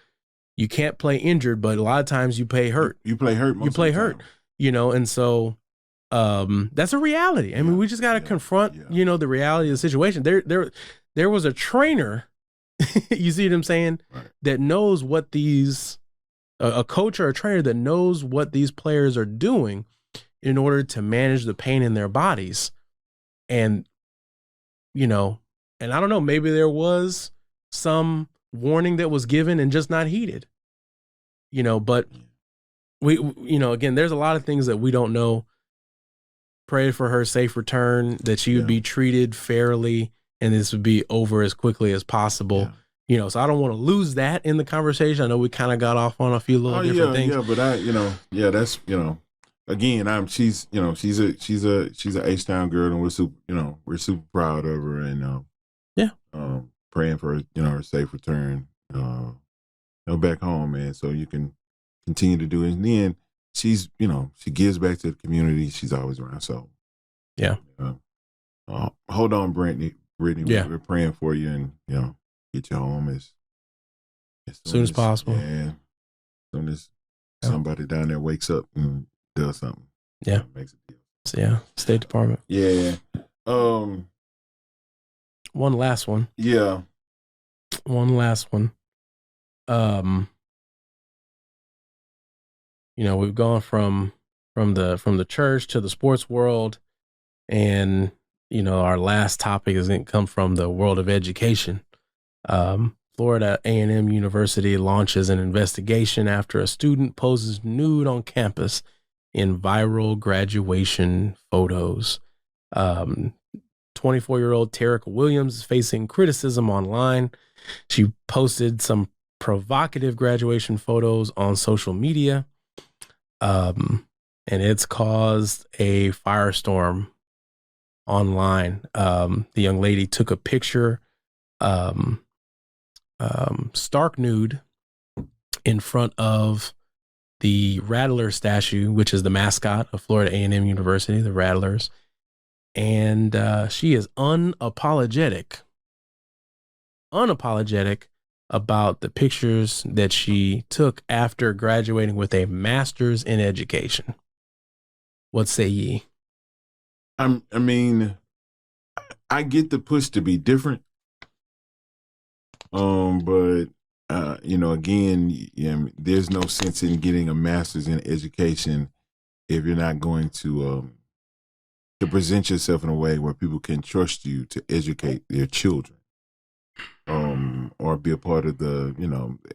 S2: you can't play injured, but a lot of times you play hurt.
S1: You play hurt.
S2: You play hurt. You know, and so that's a reality. I mean, we just got to confront, you know, the reality of the situation. There was a trainer, you see what I'm saying, that knows what these, a coach or a trainer that knows what these players are doing in order to manage the pain in their bodies. And, you know, and I don't know, maybe there was some warning that was given and just not heeded, you know, but you know, again, there's a lot of things that we don't know. Pray for her safe return, that she would be treated fairly, and this would be over as quickly as possible. Yeah. You know, so I don't want to lose that in the conversation. I know we kind of got off on a few little different things.
S1: Yeah, but you know, that's, you know, again, she's a H-Town girl, and we're super proud of her, and praying for her, you know, her safe return, back home, man. So you can continue to do it. And then she's, you know, she gives back to the community. She's always around. So hold on, Brittany. We're praying for you, and, you know, get you home as
S2: soon as possible.
S1: Yeah, as soon as somebody down there wakes up and does something.
S2: Yeah.
S1: Makes a deal.
S2: So, yeah. State Department.
S1: Yeah.
S2: One last one.
S1: Yeah.
S2: One last one. You know, we've gone from the church to the sports world, and, you know, our last topic is going to come from the world of education. Florida A&M University launches an investigation after a student poses nude on campus in viral graduation photos. 24-year-old Terica Williams is facing criticism online. She posted some provocative graduation photos on social media, and it's caused a firestorm online. The young lady took a picture, stark nude, in front of the Rattler statue, which is the mascot of Florida A&M University, the Rattlers. And she is unapologetic about the pictures that she took after graduating with a master's in education. What say ye?
S1: I mean, I get the push to be different. But again, there's no sense in getting a master's in education if you're not going to present yourself in a way where people can trust you to educate their children, or be a part of the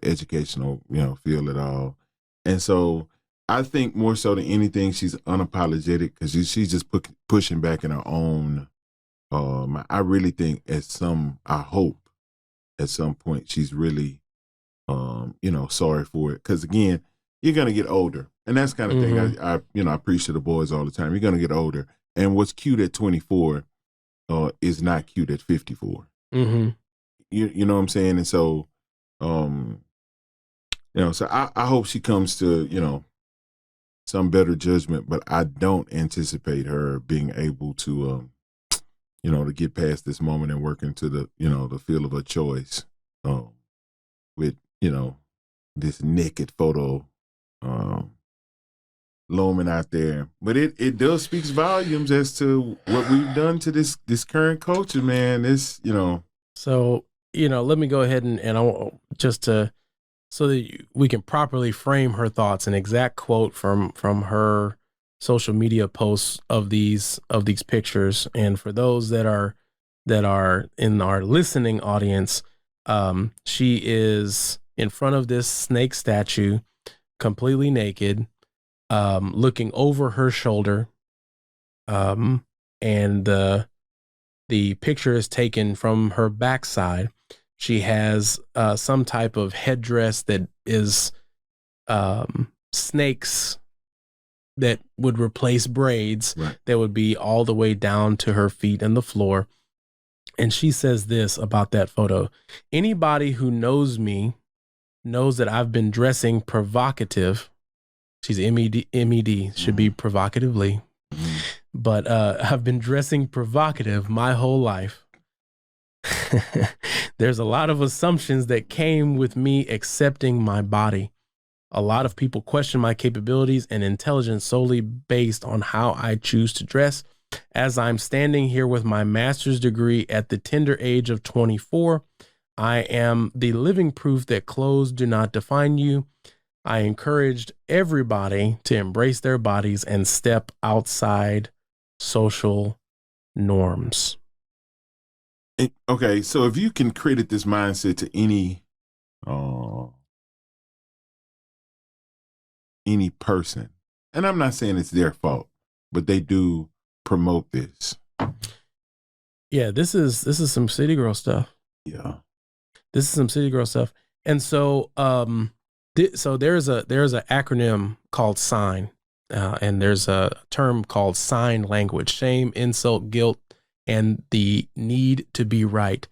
S1: educational field at all. And so I think more so than anything, she's unapologetic because she's just pushing back in her own. I really think I hope at some point she's really, sorry for it. Because again, you're gonna get older, and that's kind of thing I preach to the boys all the time. You're gonna get older, and what's cute at 24 is not cute at 54.
S2: Mm-hmm.
S1: You know what I'm saying? And so, so I hope she comes to some better judgment, but I don't anticipate her being able to to get past this moment and work into the the field of her choice, with this naked photo looming out there. But it does speaks volumes as to what we've done to this current culture, man.
S2: So let me go ahead and I want just to so that we can properly frame her thoughts. An exact quote from her social media posts of these pictures. And for those that are in our listening audience, she is in front of this snake statue, completely naked, looking over her shoulder, and the picture is taken from her backside. She has some type of headdress that is snakes that would replace braids,
S1: right,
S2: that would be all the way down to her feet and the floor. And she says this about that photo: anybody who knows me knows that I've been dressing provocative. She's MED, should be provocatively.
S1: Mm-hmm.
S2: But I've been dressing provocative my whole life. There's a lot of assumptions that came with me accepting my body. A lot of people question my capabilities and intelligence solely based on how I choose to dress. As I'm standing here with my master's degree at the tender age of 24, I am the living proof that clothes do not define you. I encouraged everybody to embrace their bodies and step outside social norms.
S1: Okay, so if you can credit this mindset to any person, and I'm not saying it's their fault, but they do promote this.
S2: Yeah, this is some city girl stuff.
S1: Yeah,
S2: this is some city girl stuff. And so, so there's an acronym called SIGN, and there's a term called sign language: shame, insult, guilt, and the need to be right.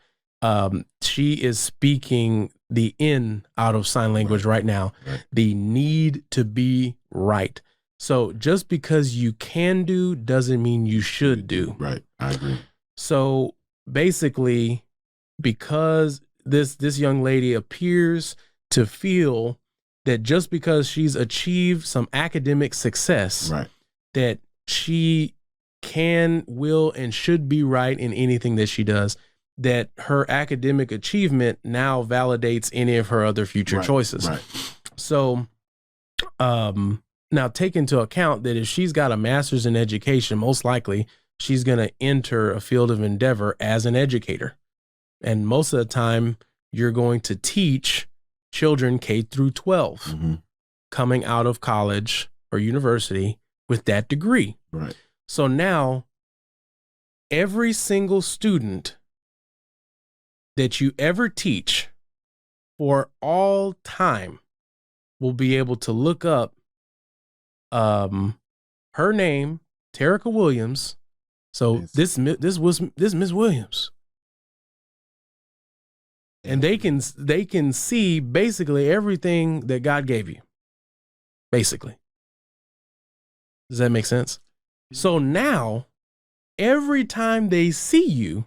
S2: She is speaking the N out of sign language right now.
S1: Right.
S2: The need to be right. So just because you can do doesn't mean you should do.
S1: Right. I agree.
S2: So basically, because this young lady appears to feel that just because she's achieved some academic success,
S1: right,
S2: that she can, will, and should be right in anything that she does, that her academic achievement now validates any of her other future choices.
S1: Right.
S2: So, now take into account that if she's got a master's in education, most likely she's going to enter a field of endeavor as an educator. And most of the time you're going to teach children K through 12 coming out of college or university with that degree.
S1: Right.
S2: So now every single student that you ever teach for all time will be able to look up her name, Terica Williams. So this was Miss Williams. And they can see basically everything that God gave you. Basically. Does that make sense? So now, every time they see you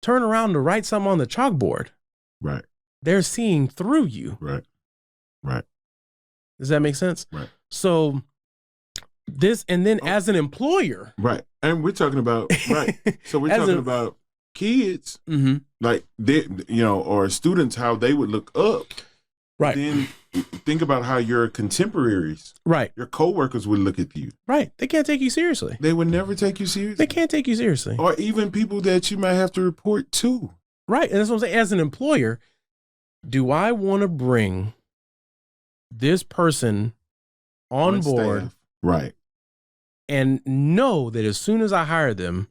S2: turn around to write something on the chalkboard,
S1: right,
S2: they're seeing through you.
S1: Right. Right.
S2: Does that make sense?
S1: Right.
S2: So this, and then as an employer.
S1: Right. And we're talking about, right. So we're talking about kids, like, they, or students, how they would look up.
S2: Right.
S1: Then think about how your contemporaries, your coworkers would look at you.
S2: Right. They can't take you seriously.
S1: They would never take you seriously.
S2: They can't take you seriously.
S1: Or even people that you might have to report to.
S2: Right. And that's what I'm saying. As an employer, do I want to bring this person on board?
S1: Staff. Right.
S2: And know that as soon as I hire them,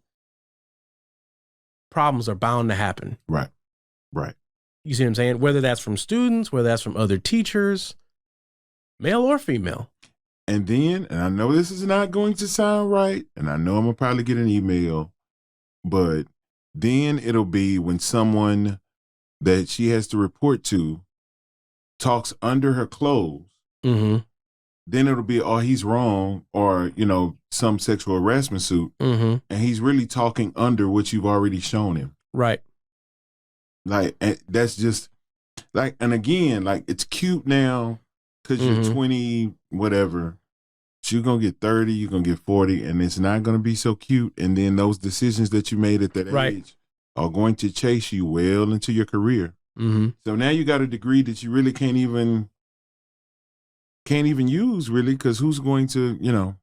S2: problems are bound to happen.
S1: Right. Right.
S2: You see what I'm saying? Whether that's from students, whether that's from other teachers, male or female.
S1: And then, and I know this is not going to sound right, and I know I'm going to probably get an email, but then it'll be when someone that she has to report to talks under her clothes, then it'll be, oh, he's wrong, or, some sexual harassment suit, and he's really talking under what you've already shown him.
S2: Right.
S1: Like, and that's just, like, and again, like, it's cute now because you're 20, whatever. So you're going to get 30, you're going to get 40, and it's not going to be so cute. And then those decisions that you made at that age are going to chase you well into your career. So now you got a degree that you really can't even use, really, because who's going to,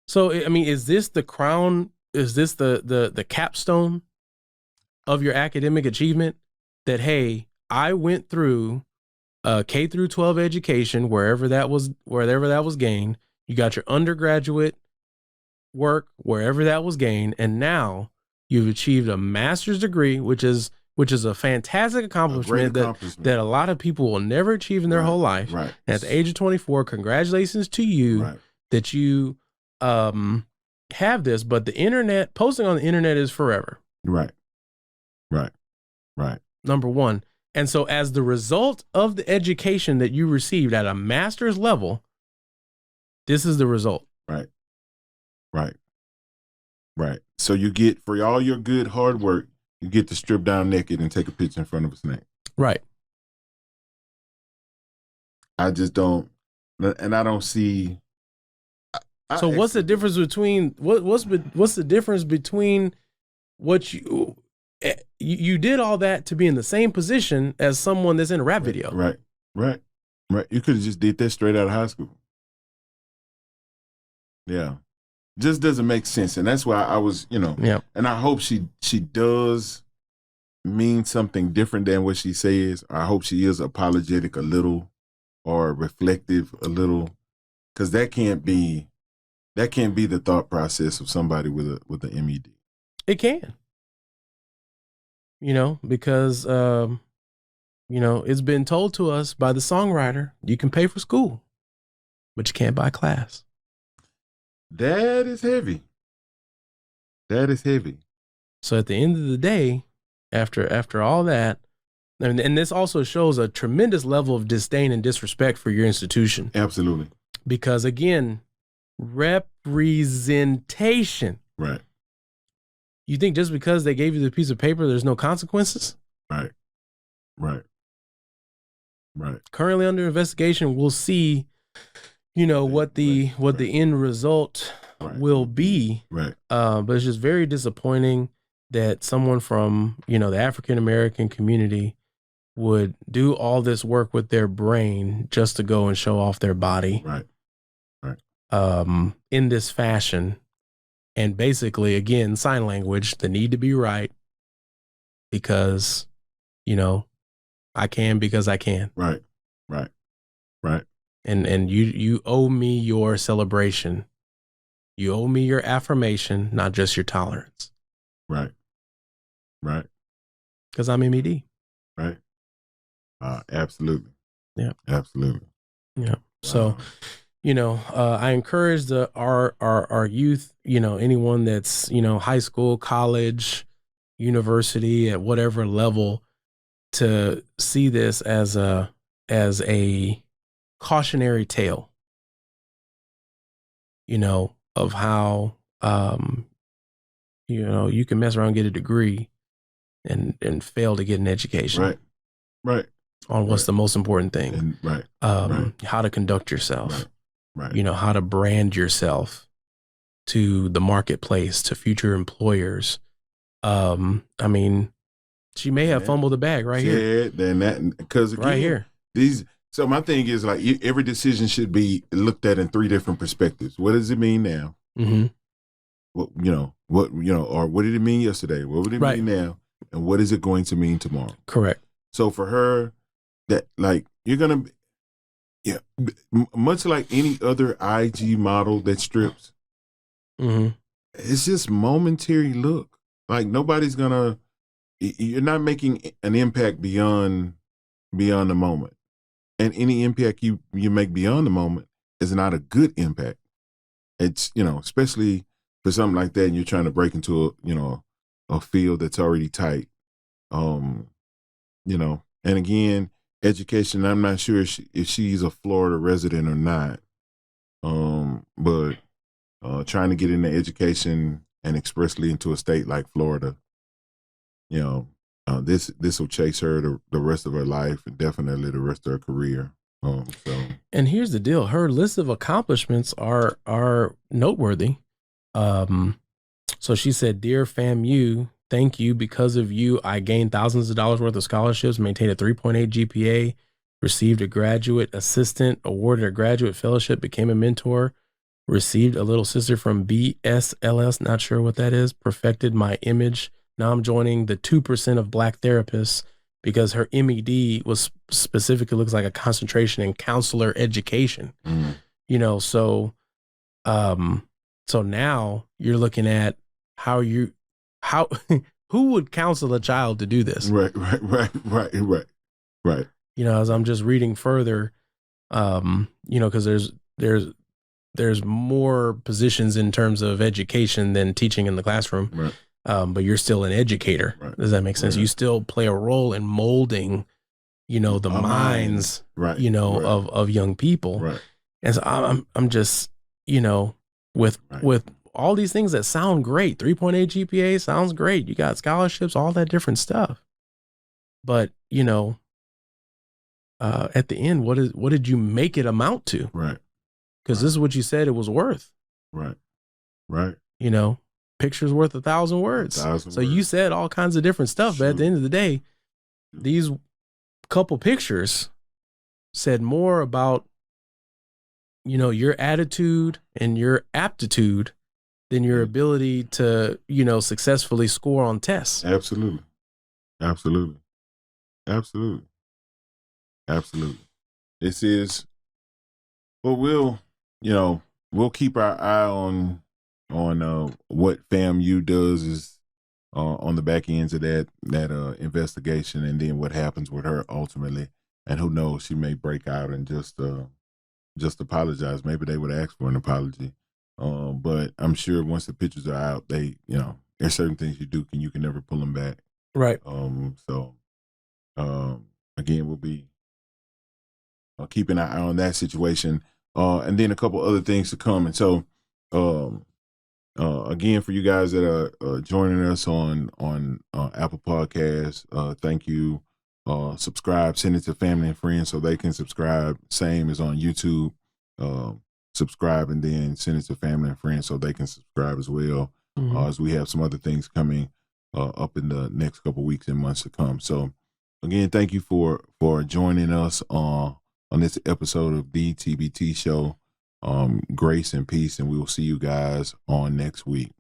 S2: So, I mean, is this the crown? Is this the capstone of your academic achievement? That, hey, I went through K through 12 education, wherever that was gained. You got your undergraduate work, wherever that was gained, and now you've achieved a master's degree, which is a fantastic accomplishment, that a lot of people will never achieve in their whole life.
S1: Right.
S2: And at the age of 24, congratulations to you that you have this, but the internet, posting on the internet is forever. Right. Number one. And so as the result of the education that you received at a master's level, this is the result.
S1: Right. So you get, for all your good hard work, you get to strip down naked and take a picture in front of a snake. Right. I just don't, and I don't see.
S2: So what's the difference between what's the difference between what you did all that to be in the same position as someone that's in a rap video?
S1: Right. You could have just did that straight out of high school. Yeah. Just doesn't make sense. And that's why I was, and I hope she does mean something different than what she says. I hope she is apologetic a little, or reflective a little, because that can't be the thought process of somebody with an MED.
S2: It can. Because it's been told to us by the songwriter, you can pay for school, but you can't buy class.
S1: That is heavy.
S2: So at the end of the day, after all that, and this also shows a tremendous level of disdain and disrespect for your institution.
S1: Absolutely.
S2: Because again, representation.
S1: Right.
S2: You think just because they gave you the piece of paper, there's no consequences?
S1: Right.
S2: Currently under investigation, we'll see, what the end result will be.
S1: Right.
S2: But it's just very disappointing that someone from, the African American community would do all this work with their brain just to go and show off their body.
S1: Right.
S2: In this fashion. And basically, again, sign language, the need to be right because, I can because I can.
S1: Right.
S2: And you owe me your celebration. You owe me your affirmation, not just your tolerance.
S1: Right.
S2: Because I'm MED.
S1: Right. Absolutely.
S2: Yeah.
S1: Absolutely.
S2: Yeah. Wow. So, I encourage our youth, anyone that's, high school, college, university, at whatever level, to see this as a cautionary tale, of how, you can mess around and get a degree and fail to get an education.
S1: Right.
S2: On what's the most important thing.
S1: And, right.
S2: How to conduct yourself.
S1: Right.
S2: You know, how to brand yourself to the marketplace, to future employers. I mean, she may have fumbled the bag right here.
S1: Yeah, then that, because again,
S2: right here.
S1: So my thing is, like, every decision should be looked at in 3 different perspectives. What does it mean now?
S2: Mm-hmm.
S1: Or what did it mean yesterday? What would it mean now? And what is it going to mean tomorrow?
S2: Correct.
S1: So for her, that, like, you're gonna, much like any other IG model that strips, it's just momentary look. Like, nobody's gonna. You're not making an impact beyond the moment, and any impact you make beyond the moment is not a good impact. It's, especially for something like that, and you're trying to break into a field that's already tight. And again, education. I'm not sure if she's a Florida resident or not. But trying to get into education, and expressly into a state like Florida, this will chase her the rest of her life, and definitely the rest of her career.
S2: And here's the deal: her list of accomplishments are noteworthy. So she said, "Dear FAMU, thank you. Because of you, I gained thousands of dollars worth of scholarships, maintained a 3.8 GPA, received a graduate assistant, awarded a graduate fellowship, became a mentor, received a little sister from BSLS, not sure what that is, perfected my image. Now I'm joining the 2% of Black therapists because her MED was specifically looks like a concentration in counselor education." So now you're looking at how who would counsel a child to do this?
S1: Right.
S2: As I'm just reading further, because there's more positions in terms of education than teaching in the classroom.
S1: Right.
S2: But you're still an educator.
S1: Right.
S2: Does that make sense? Right. You still play a role in molding, the minds,
S1: right.
S2: of young people.
S1: Right.
S2: And so I'm just, with all these things that sound great, 3.8 GPA sounds great. You got scholarships, all that different stuff. But, at the end, what did you make it amount to?
S1: Right.
S2: Because this is what you said it was worth.
S1: Right.
S2: Picture's worth 1,000 words. So you said all kinds of different stuff, but at the end of the day, these couple pictures said more about, your attitude and your aptitude than your ability to, successfully score on tests.
S1: Absolutely. This is, well, we'll keep our eye on what FAMU does is on the back ends of that investigation, and then what happens with her ultimately. And who knows, she may break out and just apologize. Maybe they would ask for an apology. But I'm sure once the pictures are out, there's certain things you can never pull them back.
S2: Right.
S1: Again, we'll be keeping an eye on that situation. And then a couple other things to come. And so, again, for you guys that are joining us on Apple Podcasts, thank you. Subscribe, send it to family and friends so they can subscribe. Same as on YouTube. Subscribe and then send it to family and friends so they can subscribe as well. As we have some other things coming up in the next couple weeks and months to come. So, again, thank you for joining us on this episode of the TBT Show. Grace and peace, and we will see you guys on next week.